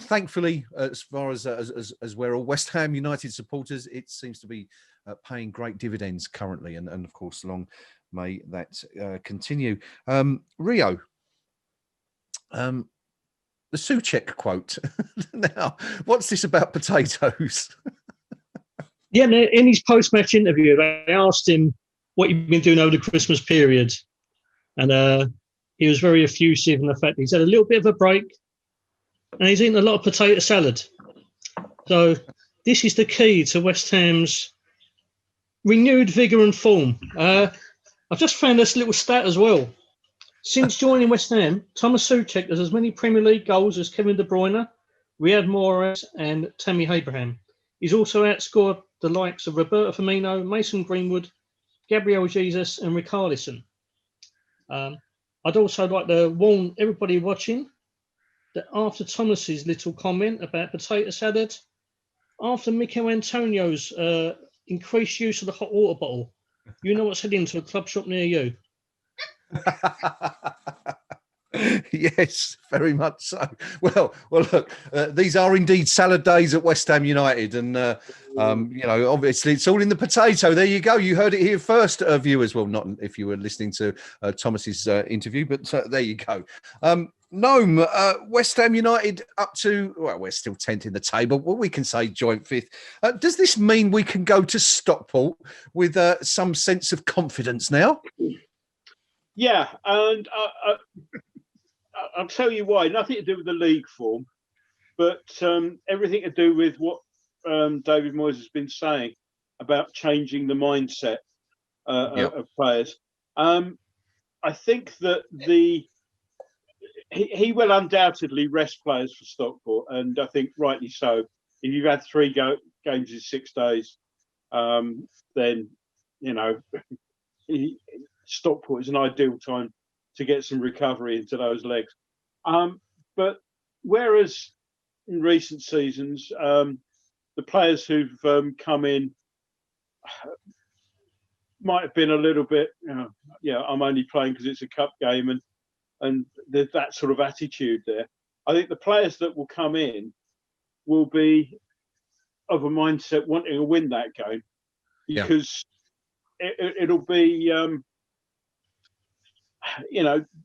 thankfully, as far as we're all West Ham United supporters, it seems to be paying great dividends currently, and of course, long may that continue. Rio, the Souček quote. Now, what's this about potatoes? Yeah, in his post-match interview, they asked him what he'd been doing over the Christmas period, and he was very effusive in the fact that he's had a little bit of a break, and he's eaten a lot of potato salad. So this is the key to West Ham's renewed vigour and form. I've just found this little stat as well. Since joining West Ham, Thomas Souček has as many Premier League goals as Kevin De Bruyne, Riyad Mahrez and Tammy Abraham. He's also outscored the likes of Roberto Firmino, Mason Greenwood, Gabriel Jesus and Richarlison. I'd also like to warn everybody watching that after Thomas's little comment about potato salad, after Mikel Antonio's increased use of the hot water bottle, you know what's heading to a club shop near you. Yes, very much so. Well, look, these are indeed salad days at West Ham United, and obviously it's all in the potato. There you go. You heard it here first, viewers. Well, not if you were listening to Thomas's interview, but there you go. Gnome, West Ham United up to, well, we're still 10th in the table. Well, we can say joint 5th. Does this mean we can go to Stockport with some sense of confidence now? Yeah, and I'll tell you why. Nothing to do with the league form, but everything to do with what David Moyes has been saying about changing the mindset of players. I think that he will undoubtedly rest players for Stockport, and I think rightly so. If you've had 3 games in 6 days, then Stockport is an ideal time to get some recovery into those legs. But whereas in recent seasons, the players who've come in might have been a little bit, I'm only playing because it's a cup game, and there's that sort of attitude there. I think the players that will come in will be of a mindset wanting to win that game, because it'll be,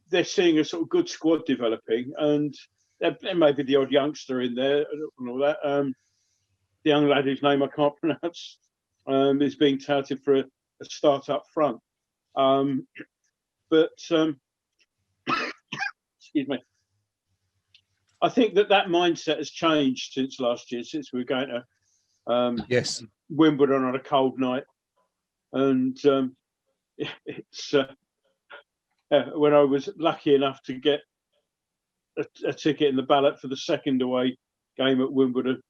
they're seeing a sort of good squad developing, and there may be the odd youngster in there and all that. The young lad whose name I can't pronounce is being touted for a start up front. But excuse me. I think that mindset has changed since last year, since we were going to Wimbledon on a cold night. And it's when I was lucky enough to get a ticket in the ballot for the second away game at Wimbledon.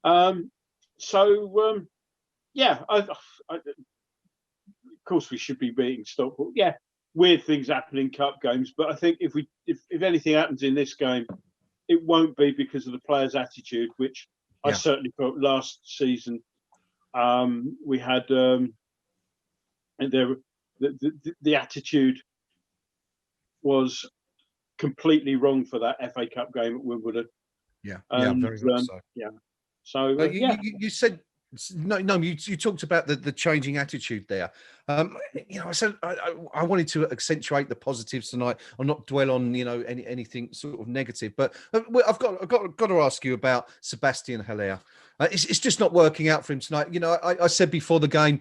Of course we should be beating Stockport. Yeah, weird things happen in cup games, but I think if anything happens in this game, it won't be because of the players' attitude, which I certainly felt last season. We had and the attitude was completely wrong for that FA Cup game at Wimbledon. Very much so. So you said you talked about the changing attitude there. I said I wanted to accentuate the positives tonight, or not dwell on anything sort of negative. But I've got to ask you about Sebastian Haller. It's just not working out for him tonight. You know, I said before the game,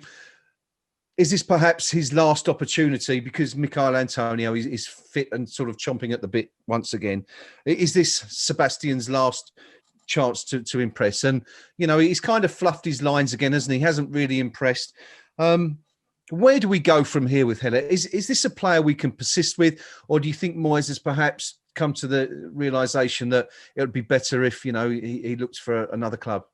is this perhaps his last opportunity because Michail Antonio is fit and sort of chomping at the bit once again? Is this Sebastian's last chance to impress? And, you know, he's kind of fluffed his lines again, hasn't he? He hasn't really impressed. Where do we go from here with Heller? Is this a player we can persist with? Or do you think Moyes has perhaps come to the realisation that it would be better if, you know, he looks for another club?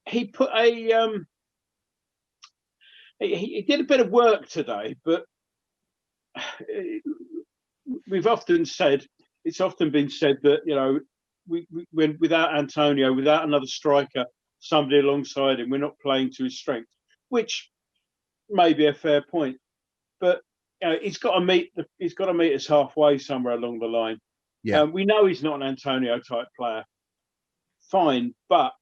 He put he did a bit of work today, but it's often been said that, you know, when without Antonio, without another striker, somebody alongside him, we're not playing to his strength, which may be a fair point. But you know, he's got to meet us halfway somewhere along the line. Yeah, we know he's not an Antonio type player. Fine, but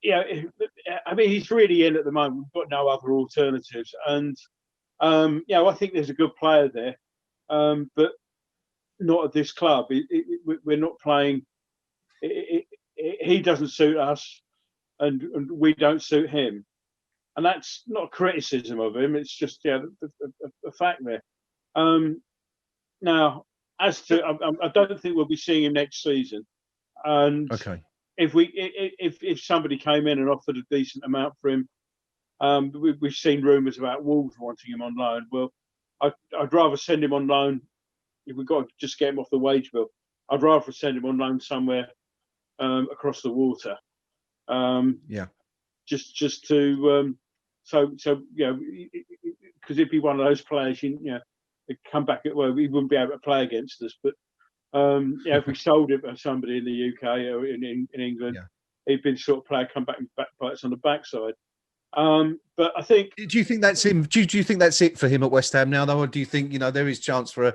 yeah, I mean, he's really in at the moment. We've got no other alternatives, and you know, I think there's a good player there, but not at this club. We're not playing. He doesn't suit us, and we don't suit him, and that's not a criticism of him. It's just a fact there. Now, as to, I don't think we'll be seeing him next season, and okay. If somebody came in and offered a decent amount for him, we've seen rumours about Wolves wanting him on loan. Well, I'd rather send him on loan. If we've got to just get him off the wage bill, I'd rather send him on loan somewhere across the water. Just to so you know, because it'd be one of those players, you know, he'd come back. Well, he wouldn't be able to play against us, but yeah, if we sold him to somebody in the UK or in England, he'd been sort of player come back and bites on the backside. But I think. Do you think that's him? Do you think that's it for him at West Ham now, though, or do you think, you know, there is chance for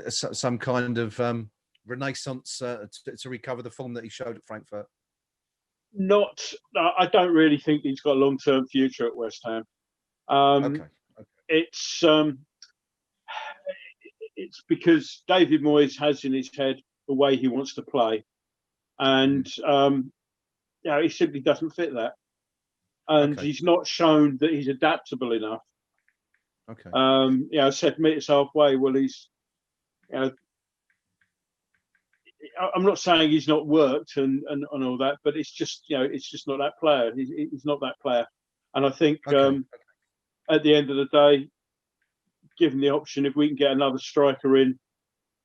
some kind of renaissance to recover the form that he showed at Frankfurt? I don't really think he's got a long-term future at West Ham. Okay. It's because David Moyes has in his head the way he wants to play, and he simply doesn't fit that, and he's not shown that he's adaptable enough. Okay. I said meet us halfway. Well, he's, you know, I'm not saying he's not worked and all that, but it's just, you know, it's just not that player. He's not that player, and I think at the end of the day, given the option, if we can get another striker in,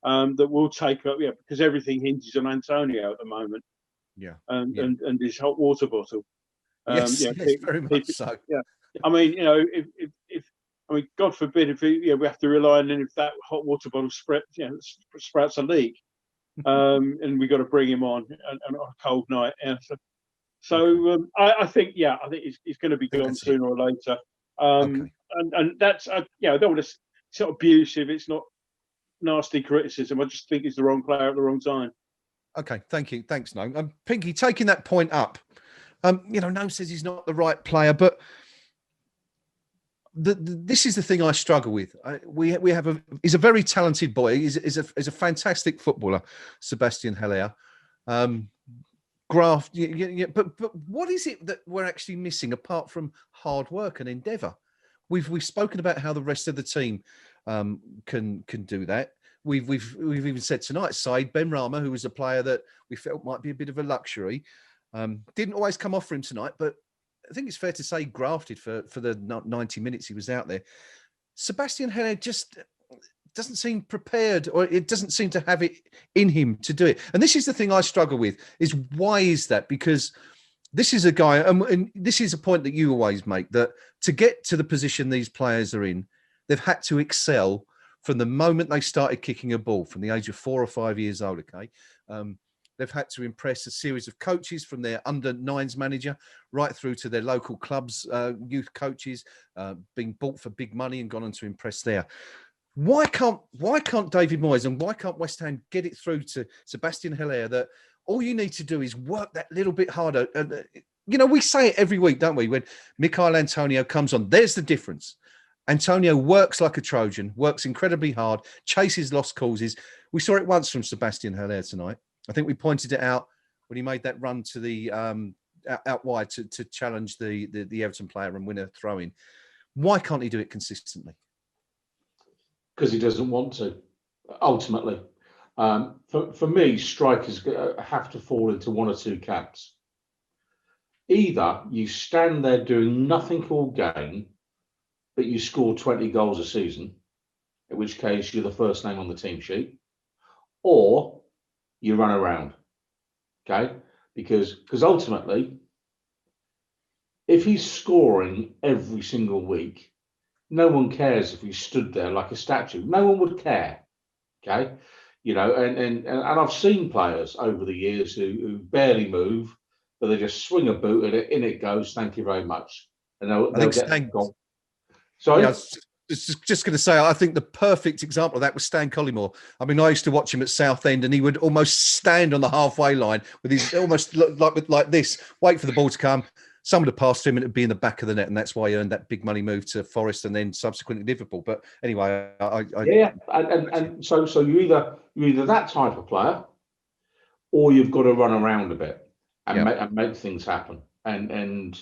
that will take up, because everything hinges on Antonio at the moment, and his hot water bottle. Yes, very much so. Yeah, I mean, you know, if God forbid, if we have to rely on him, if that hot water bottle sprouts a leak, and we got to bring him on a cold night. Yeah, I think he's going to be gone sooner or later. And that's I don't want to sort of abusive. It's not nasty criticism. I just think he's the wrong player at the wrong time. Okay, thank you. Thanks, Gnome. Pinky, taking that point up, Gnome says he's not the right player, but this is the thing I struggle with. He's a very talented boy. He's a fantastic footballer, Sebastian Haller. Graft, but what is it that we're actually missing apart from hard work and endeavour? We've spoken about how the rest of the team can do that. We've even said tonight, Said Benrahma, who was a player that we felt might be a bit of a luxury, didn't always come off for him tonight, but I think it's fair to say grafted for the 90 minutes he was out there. Sebastian Haller just doesn't seem prepared, or it doesn't seem to have it in him to do it. And this is the thing I struggle with, is why is that? Because this is a guy, and this is a point that you always make, that to get to the position these players are in, they've had to excel from the moment they started kicking a ball, from the age of 4 or 5 years old, okay? They've had to impress a series of coaches, from their under-9s manager right through to their local clubs, youth coaches, being bought for big money and gone on to impress there. Why can't David Moyes and why can't West Ham get it through to Sebastian Haller that all you need to do is work that little bit harder? We say it every week, don't we? When Michail Antonio comes on, there's the difference. Antonio works like a Trojan, works incredibly hard, chases lost causes. We saw it once from Sebastian Haller tonight. I think we pointed it out when he made that run to the out wide to challenge the Everton player and win a throw-in. Why can't he do it consistently? Because he doesn't want to, ultimately. For me, strikers have to fall into one or two camps. Either you stand there doing nothing all game, but you score 20 goals a season, in which case you're the first name on the team sheet, or you run around, okay? Because ultimately, if he's scoring every single week, no one cares if he stood there like a statue. No one would care, okay? You know, and I've seen players over the years who barely move, but they just swing a boot and in it goes. Thank you very much, and they'll get the goal. Sorry. Yeah, I was just going to say, I think the perfect example of that was Stan Collymore. I mean, I used to watch him at Southend, and he would almost stand on the halfway line with his almost like this, wait for the ball to come. Someone would pass to him, and it'd be in the back of the net, and that's why he earned that big money move to Forest and then subsequently Liverpool. But anyway, so you're either that type of player, or you've got to run around a bit and make things happen. And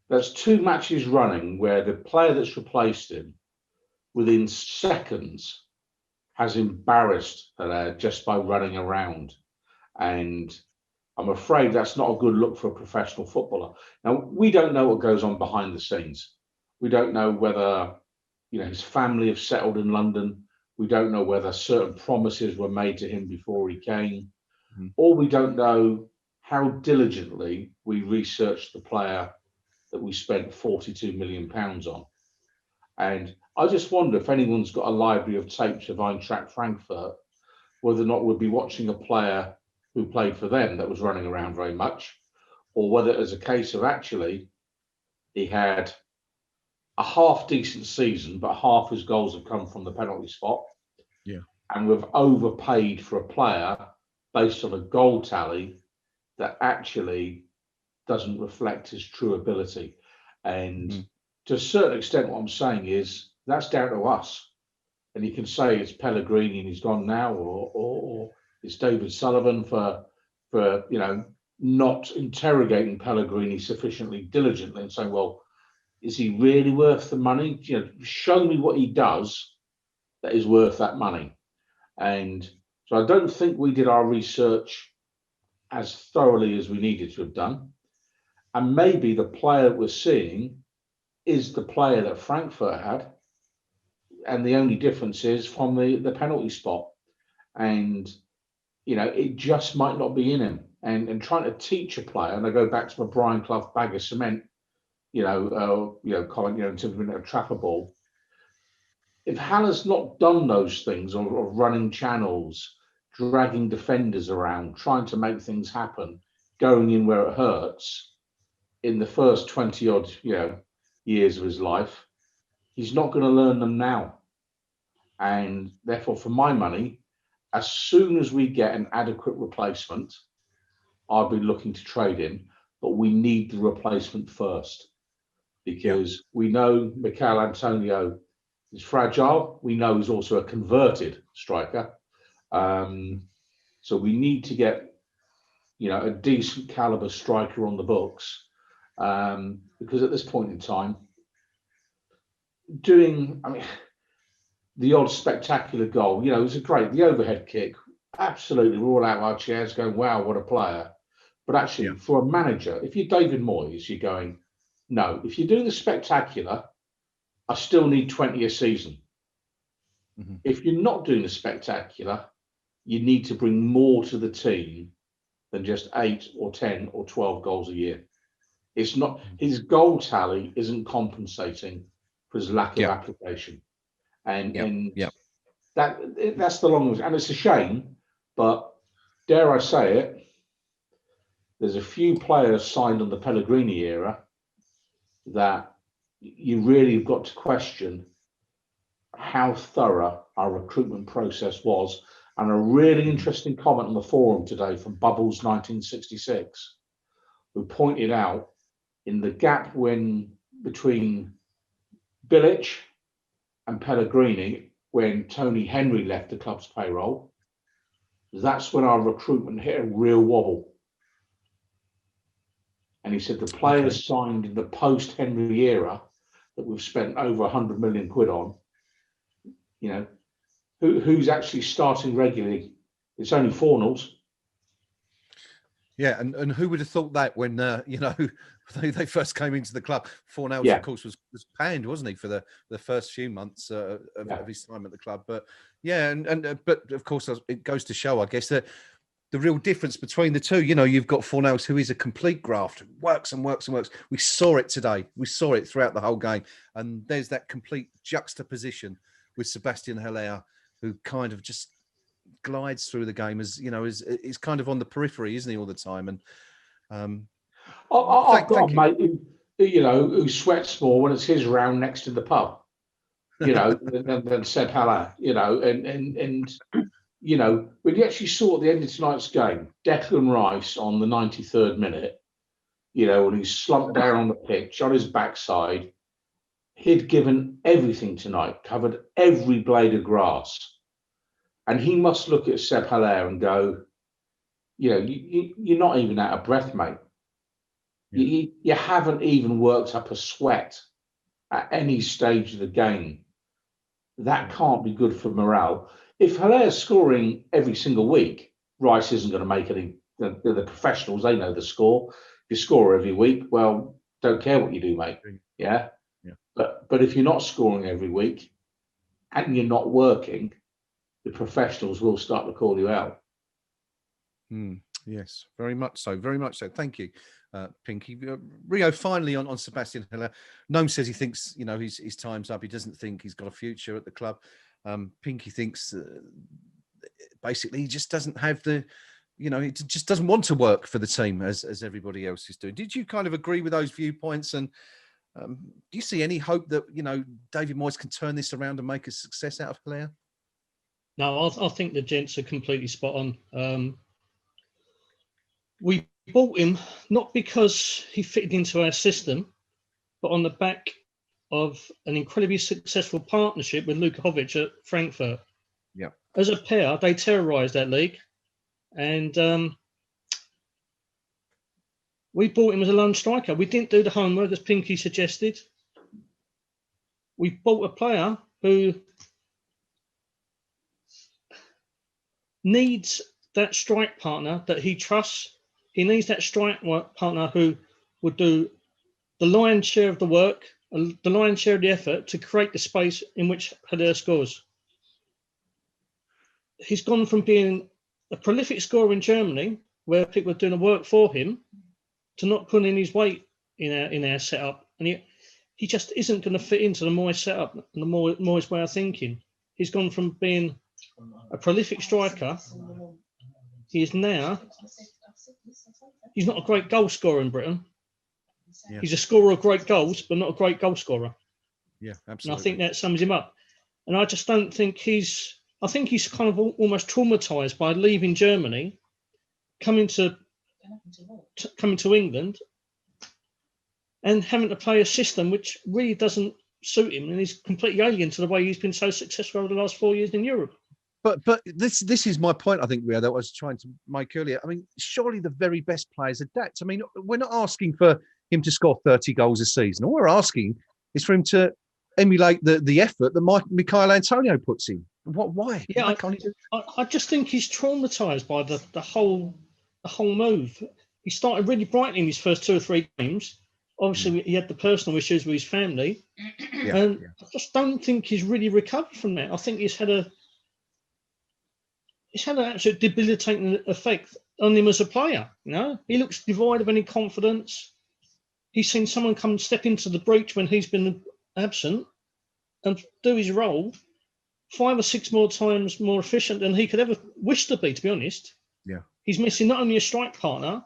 there's 2 matches running where the player that's replaced him within seconds has embarrassed just by running around. And I'm afraid that's not a good look for a professional footballer. Now, we don't know what goes on behind the scenes. We don't know whether, you know, his family have settled in London. We don't know whether certain promises were made to him before he came. Mm-hmm. Or we don't know how diligently we researched the player that we spent £42 million on. And I just wonder if anyone's got a library of tapes of Eintracht Frankfurt, whether or not we'll be watching a player who played for them that was running around very much, or whether it was a case of actually he had a half decent season, but half his goals have come from the penalty spot. Yeah. And we've overpaid for a player based on a goal tally that actually doesn't reflect his true ability. And to a certain extent, what I'm saying is that's down to us. And you can say it's Pellegrini and he's gone now, or it's David Sullivan for you know, not interrogating Pellegrini sufficiently diligently and saying, well, is he really worth the money? You know, show me what he does that is worth that money. And so I don't think we did our research as thoroughly as we needed to have done. And maybe the player we're seeing is the player that Frankfurt had. And the only difference is from the penalty spot. And, you know, it just might not be in him. And trying to teach a player, and I go back to my Brian Clough bag of cement, Colin, in terms of a trapper ball. If Haller's not done those things, or running channels, dragging defenders around, trying to make things happen, going in where it hurts, in the first 20 odd, years of his life, he's not going to learn them now. And therefore, for my money, as soon as we get an adequate replacement, I'll be looking to trade in, but we need the replacement first, because we know Mikel Antonio is fragile. We know he's also a converted striker. So we need to get, a decent caliber striker on the books, because at this point in time, the odd spectacular goal, it was the overhead kick. Absolutely, we're all out of our chairs going, wow, what a player. But actually, for a manager, if you're David Moyes, you're going, no, if you're doing the spectacular, I still need 20 a season. Mm-hmm. If you're not doing the spectacular, you need to bring more to the team than just 8 or 10 or 12 goals a year. It's not, his goal tally isn't compensating for his lack of application. And that's the long, and it's a shame, but dare I say it, there's a few players signed on the Pellegrini era that you really have got to question how thorough our recruitment process was. And a really interesting comment on the forum today from Bubbles 1966, who pointed out in the gap between Bilic and Pellegrini when Tony Henry left the club's payroll. That's when our recruitment hit a real wobble. And he said the players signed in the post-Henry era that we've spent over 100 million quid on, you know, who's actually starting regularly? It's only Fornals. Yeah, and who would have thought that when you know, they first came into the club? Fornals, of course, was panned, wasn't he, for the first few months of his time at the club? But yeah, but of course, it goes to show, I guess, that the real difference between the two. You know, you've got Fornals, who is a complete graft, works and works and works. We saw it today. We saw it throughout the whole game, and there's that complete juxtaposition with Sebastian Haller, who kind of just glides through the game, as you know, is kind of on the periphery, isn't he, all the time? And I've got a mate who, you know, who sweats more when it's his round next to the pub, you know, than Seb Haller, you know, and you know, when you actually saw at the end of tonight's game, Declan Rice on the 93rd minute, you know, when he slumped down on the pitch on his backside, he'd given everything tonight, covered every blade of grass. And he must look at Seb Haller and go, you know, you're not even out of breath, mate. Yeah. You haven't even worked up a sweat at any stage of the game. That can't be good for morale. If Haller's scoring every single week, Rice isn't going to make any. The professionals, they know the score. If you score every week, well, don't care what you do, mate. Yeah. But if you're not scoring every week and you're not working, the professionals will start to call you out. Yes, very much so. Very much so. Thank you, Pinky. Rio, finally on Sebastian Haller. Gnome says he thinks, you know, his time's up. He doesn't think he's got a future at the club. Pinky thinks basically he just doesn't have the, you know, he just doesn't want to work for the team as everybody else is doing. Did you kind of agree with those viewpoints? And do you see any hope that, you know, David Moyes can turn this around and make a success out of Haller? No, I think the gents are completely spot on. We bought him not because he fitted into our system, but on the back of an incredibly successful partnership with Lukakovic at Frankfurt. Yeah. As a pair, they terrorised that league. And we bought him as a lone striker. We didn't do the homework, as Pinky suggested. We bought a player who needs that strike partner that he trusts. He needs that strike partner who would do the lion's share of the work, the lion's share of the effort to create the space in which Haller scores. He's gone from being a prolific scorer in Germany, where people are doing the work for him, to not putting in his weight in our setup. And he just isn't going to fit into the Moyes setup and the Moyes way of thinking. He's gone from being a prolific striker. He is now, he's not a great goal scorer in Britain. Yeah. He's a scorer of great goals, but not a great goal scorer. Yeah, absolutely. And I think that sums him up. And I just don't think I think he's kind of almost traumatized by leaving Germany, coming to England, and having to play a system which really doesn't suit him, and he's completely alien to the way he's been so successful over the last 4 years in Europe. But this is my point, I think, Rio, that I was trying to make earlier. I mean, surely the very best players adapt. I mean, we're not asking for him to score 30 goals a season. All we're asking is for him to emulate the effort that Michail Antonio puts in. Why? Yeah, why can't he do it? I just think he's traumatized by the whole move. He started really brightly in his first 2 or 3 games. Obviously, he had the personal issues with his family. I just don't think he's really recovered from that. I think he's had an absolute debilitating effect on him as a player. You know, he looks devoid of any confidence. He's seen someone step into the breach when he's been absent and do his role 5 or 6 more times more efficient than he could ever wish to be honest. Yeah. He's missing not only a strike partner,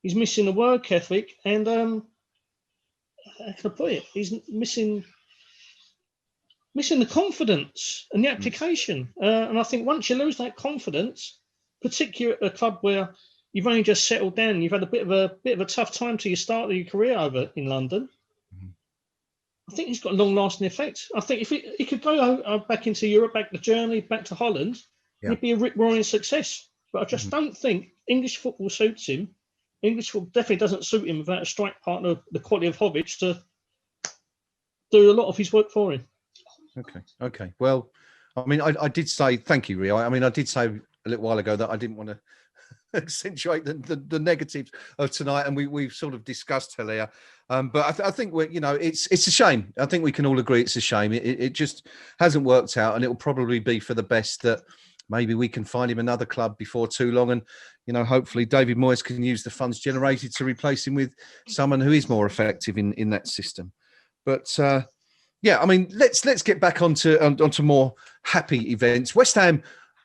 he's missing a work ethic, and how can I put it? He's missing the confidence and the application. And I think once you lose that confidence, particularly at a club where you've only just settled down, you've had a bit of a tough time to your start of your career over in London. I think he's got a long-lasting effect. I think if he could go back into Europe, back to Germany, back to Holland, he'd be a rip-roaring success. But I just don't think English football suits him. English football definitely doesn't suit him without a strike partner the quality of Hobbits to do a lot of his work for him. Okay. Well, I mean, I did say, thank you, Rio. I mean, I did say a little while ago that I didn't want to accentuate the negatives of tonight, and we've sort of discussed Hilaire. But I think it's a shame. I think we can all agree it's a shame. It just hasn't worked out, and it will probably be for the best that maybe we can find him another club before too long, and hopefully David Moyes can use the funds generated to replace him with someone who is more effective in that system. But yeah, I mean, let's get back onto more happy events. West Ham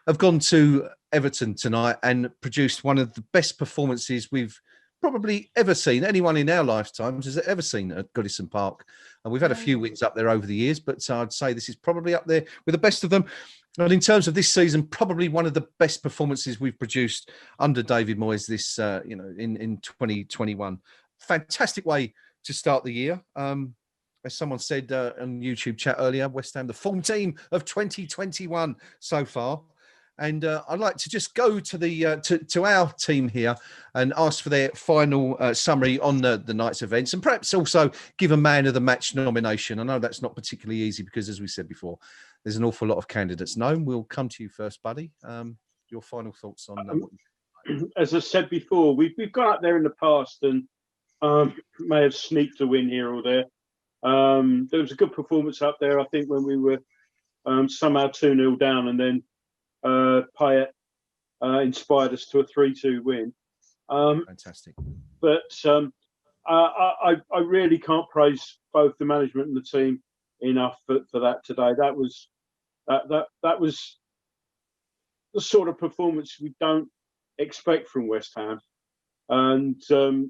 have gone to Everton tonight and produced one of the best performances we've probably ever seen. Anyone in our lifetimes has ever seen at Goodison Park. And we've had a few wins up there over the years, but I'd say this is probably up there with the best of them. And in terms of this season, probably one of the best performances we've produced under David Moyes this, in 2021. Fantastic way to start the year. As someone said on YouTube chat earlier, West Ham, the form team of 2021 so far. And I'd like to just go to the to our team here and ask for their final summary on the night's events, and perhaps also give a man of the match nomination. I know that's not particularly easy because, as we said before, there's an awful lot of candidates. Gnome, we'll come to you first, buddy. Your final thoughts on that? As I said before, we've gone up there in the past and may have sneaked a win here or there. There was a good performance up there, I think, when we were somehow 2-0 down, and then Payet inspired us to a 3-2 win. Fantastic. But I really can't praise both the management and the team enough for that today. That was the sort of performance we don't expect from West Ham, and to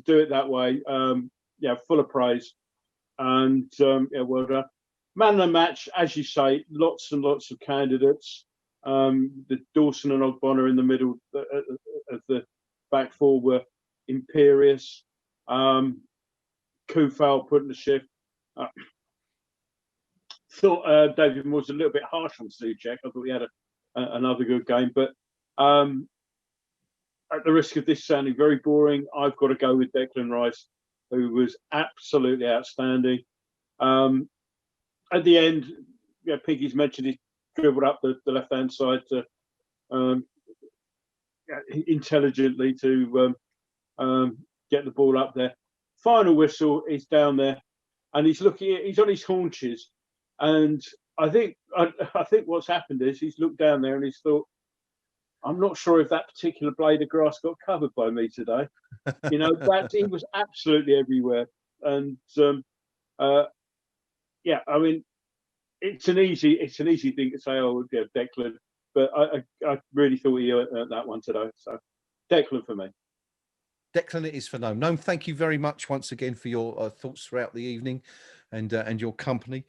do it that way, full of praise. And well done. Man of the match, as you say, lots and lots of candidates. The Dawson and Ogbonna in the middle of the back four were imperious. Kufal putting the shift. Thought David was a little bit harsh on Souček. I thought he had another good game, but at the risk of this sounding very boring, I've got to go with Declan Rice, who was absolutely outstanding. At the end, Piggy's mentioned he dribbled up the left-hand side to intelligently to get the ball up there. Final whistle, he's down there, and he's on his haunches, and I think what's happened is he's looked down there and he's thought, I'm not sure if that particular blade of grass got covered by me today. That he was absolutely everywhere. And I mean, it's an easy thing to say, oh, yeah, Declan, but I really thought he earned that one today. So Declan for me. Declan it is for Gnome. Gnome, thank you very much once again for your thoughts throughout the evening and your company.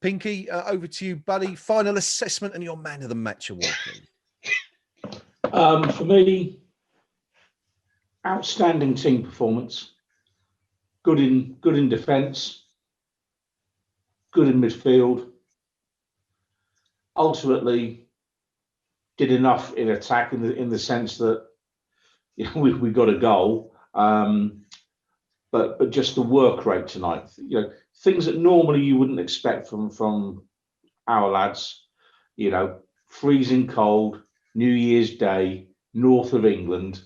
Pinky, over to you, buddy. Final assessment and your man of the match award, please. For me, outstanding team performance. Good in defence. Good in midfield. Ultimately, did enough in attack in the sense that we got a goal. But just the work rate tonight. Things that normally you wouldn't expect from our lads. Freezing cold. New Year's Day, north of England,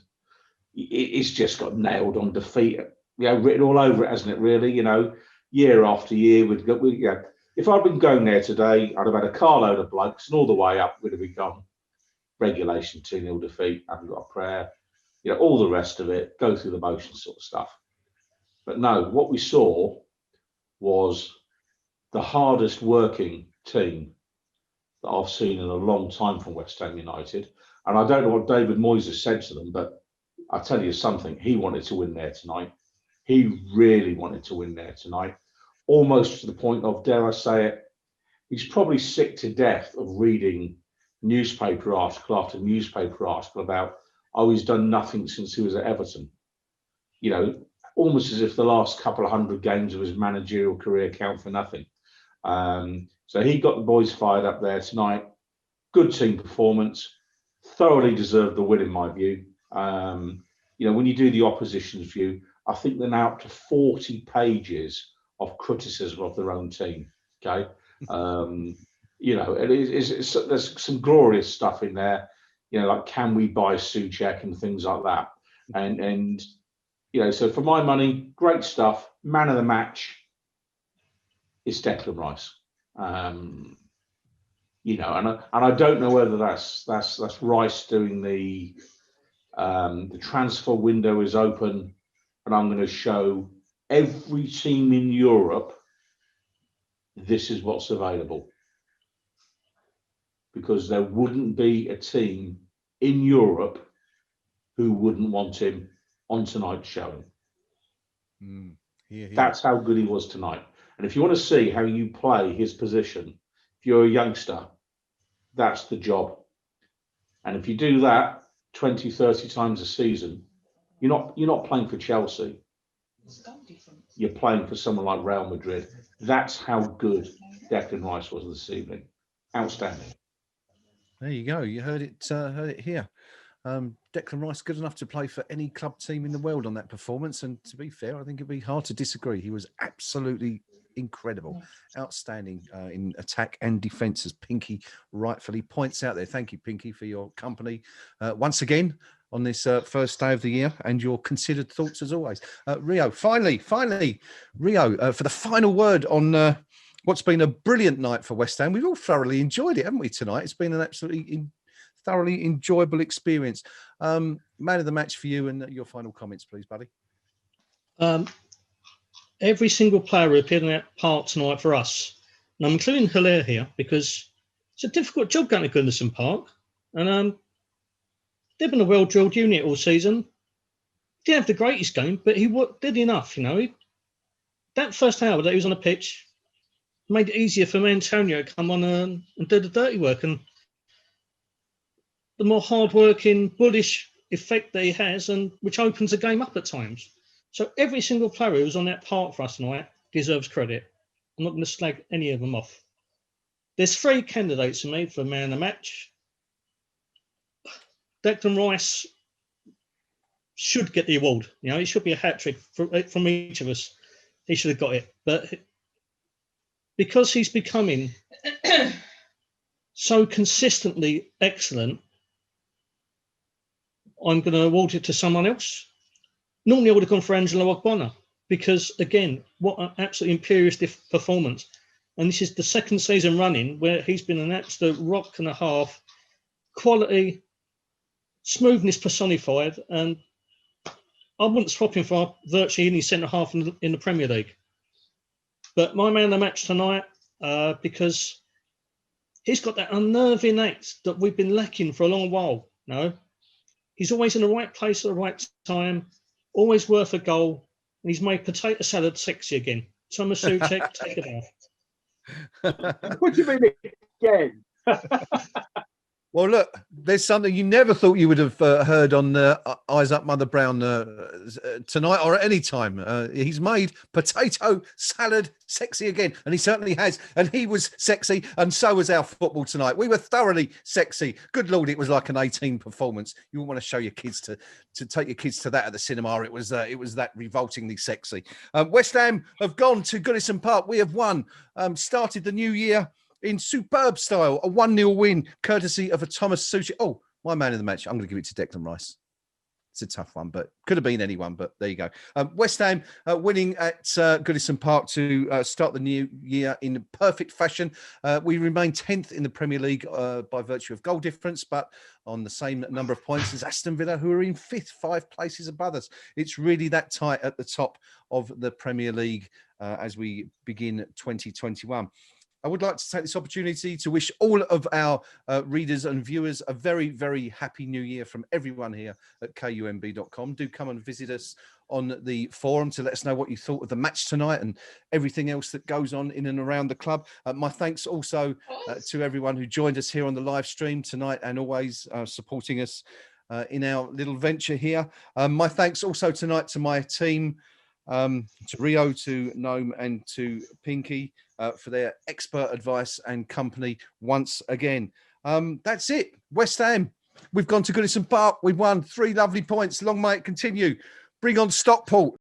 it's just got nailed on defeat. Written all over it, hasn't it? Really, year after year. If I'd been going there today, I'd have had a carload of blokes, and all the way up would have become regulation 2-0 defeat. Haven't got a prayer, all the rest of it. Go through the motions, sort of stuff. But no, what we saw was the hardest working team that I've seen in a long time from West Ham United. And I don't know what David Moyes has said to them, but I tell you something, he wanted to win there tonight. He really wanted to win there tonight, almost to the point of, dare I say it, he's probably sick to death of reading newspaper article after newspaper article about, oh, he's done nothing since he was at Everton. almost as if the last couple of hundred games of his managerial career count for nothing. So he got the boys fired up there tonight. Good team performance, thoroughly deserved the win in my view. When you do the opposition's view, I think they're now up to 40 pages of criticism of their own team. Okay, there's some glorious stuff in there. Like can we buy Souček and things like that. And so for my money, great stuff. Man of the match is Declan Rice. And I don't know whether that's Rice doing the transfer window is open, and I'm going to show every team in Europe this is what's available, because there wouldn't be a team in Europe who wouldn't want him on tonight's showing. That's how good he was tonight. And if you want to see how you play his position, if you're a youngster, that's the job. And if you do that 20, 30 times a season, you're not playing for Chelsea. You're playing for someone like Real Madrid. That's how good Declan Rice was this evening. Outstanding. There you go. You heard it here. Declan Rice good enough to play for any club team in the world on that performance. And to be fair, I think it'd be hard to disagree. He was absolutely incredible, outstanding in attack and defence, as Pinky rightfully points out there. Thank you, Pinky, for your company once again on this first day of the year, and your considered thoughts as always. Rio, finally, Rio, for the final word on what's been a brilliant night for West Ham. We've all thoroughly enjoyed it, haven't we, tonight? It's been an absolutely thoroughly enjoyable experience. Man of the match for you, and your final comments, please, buddy. Every single player who appeared in that part tonight for us, and I'm including Hilaire here because it's a difficult job going to Goodison Park, and they've been a well-drilled unit all season. Didn't have the greatest game, but he did enough. That first hour that he was on the pitch made it easier for Antonio to come on and do the dirty work, and the more hard-working, bullish effect that he has, and which opens the game up at times. So every single player who was on that part for us tonight deserves credit. I'm not going to slag any of them off. There's 3 candidates for me for man of the match. Declan Rice should get the award. It should be a hat-trick from each of us. He should have got it. But because he's becoming so consistently excellent, I'm going to award it to someone else. Normally, I would have gone for Angelo Ogbonna because, again, what an absolutely imperious performance. And this is the second season running where he's been an absolute rock and a half, quality, smoothness personified. And I wouldn't swap him for virtually any centre-half in the Premier League. But my man of the match tonight, because he's got that unnerving act that we've been lacking for a long while. He's always in the right place at the right time, always worth a goal, and he's made potato salad sexy again. Thomas Souček, take it out. What do you mean again? Well, look, there's something you never thought you would have heard on Eyes Up Mother Brown tonight or at any time. He's made potato salad sexy again, and he certainly has. And he was sexy, and so was our football tonight. We were thoroughly sexy. Good Lord, it was like an 18 performance. You wouldn't want to show your kids to take your kids to that at the cinema. It was that revoltingly sexy. West Ham have gone to Goodison Park. We have won. Started the new year in superb style, a 1-0 win, courtesy of a Thomas Souček. Oh, my man of the match. I'm going to give it to Declan Rice. It's a tough one, but could have been anyone, but there you go. West Ham winning at Goodison Park to start the new year in perfect fashion. We remain 10th in the Premier League by virtue of goal difference, but on the same number of points as Aston Villa, who are in 5th, 5 places above us. It's really that tight at the top of the Premier League as we begin 2021. I would like to take this opportunity to wish all of our readers and viewers a very, very happy new year from everyone here at KUMB.com. Do come and visit us on the forum to let us know what you thought of the match tonight and everything else that goes on in and around the club. My thanks also to everyone who joined us here on the live stream tonight and always supporting us in our little venture here. My thanks also tonight to my team, to Rio, to Gnome, and to Pinky for their expert advice and company once again. That's it. West Ham, we've gone to Goodison Park. We've won 3 lovely points. Long may it continue. Bring on Stockport.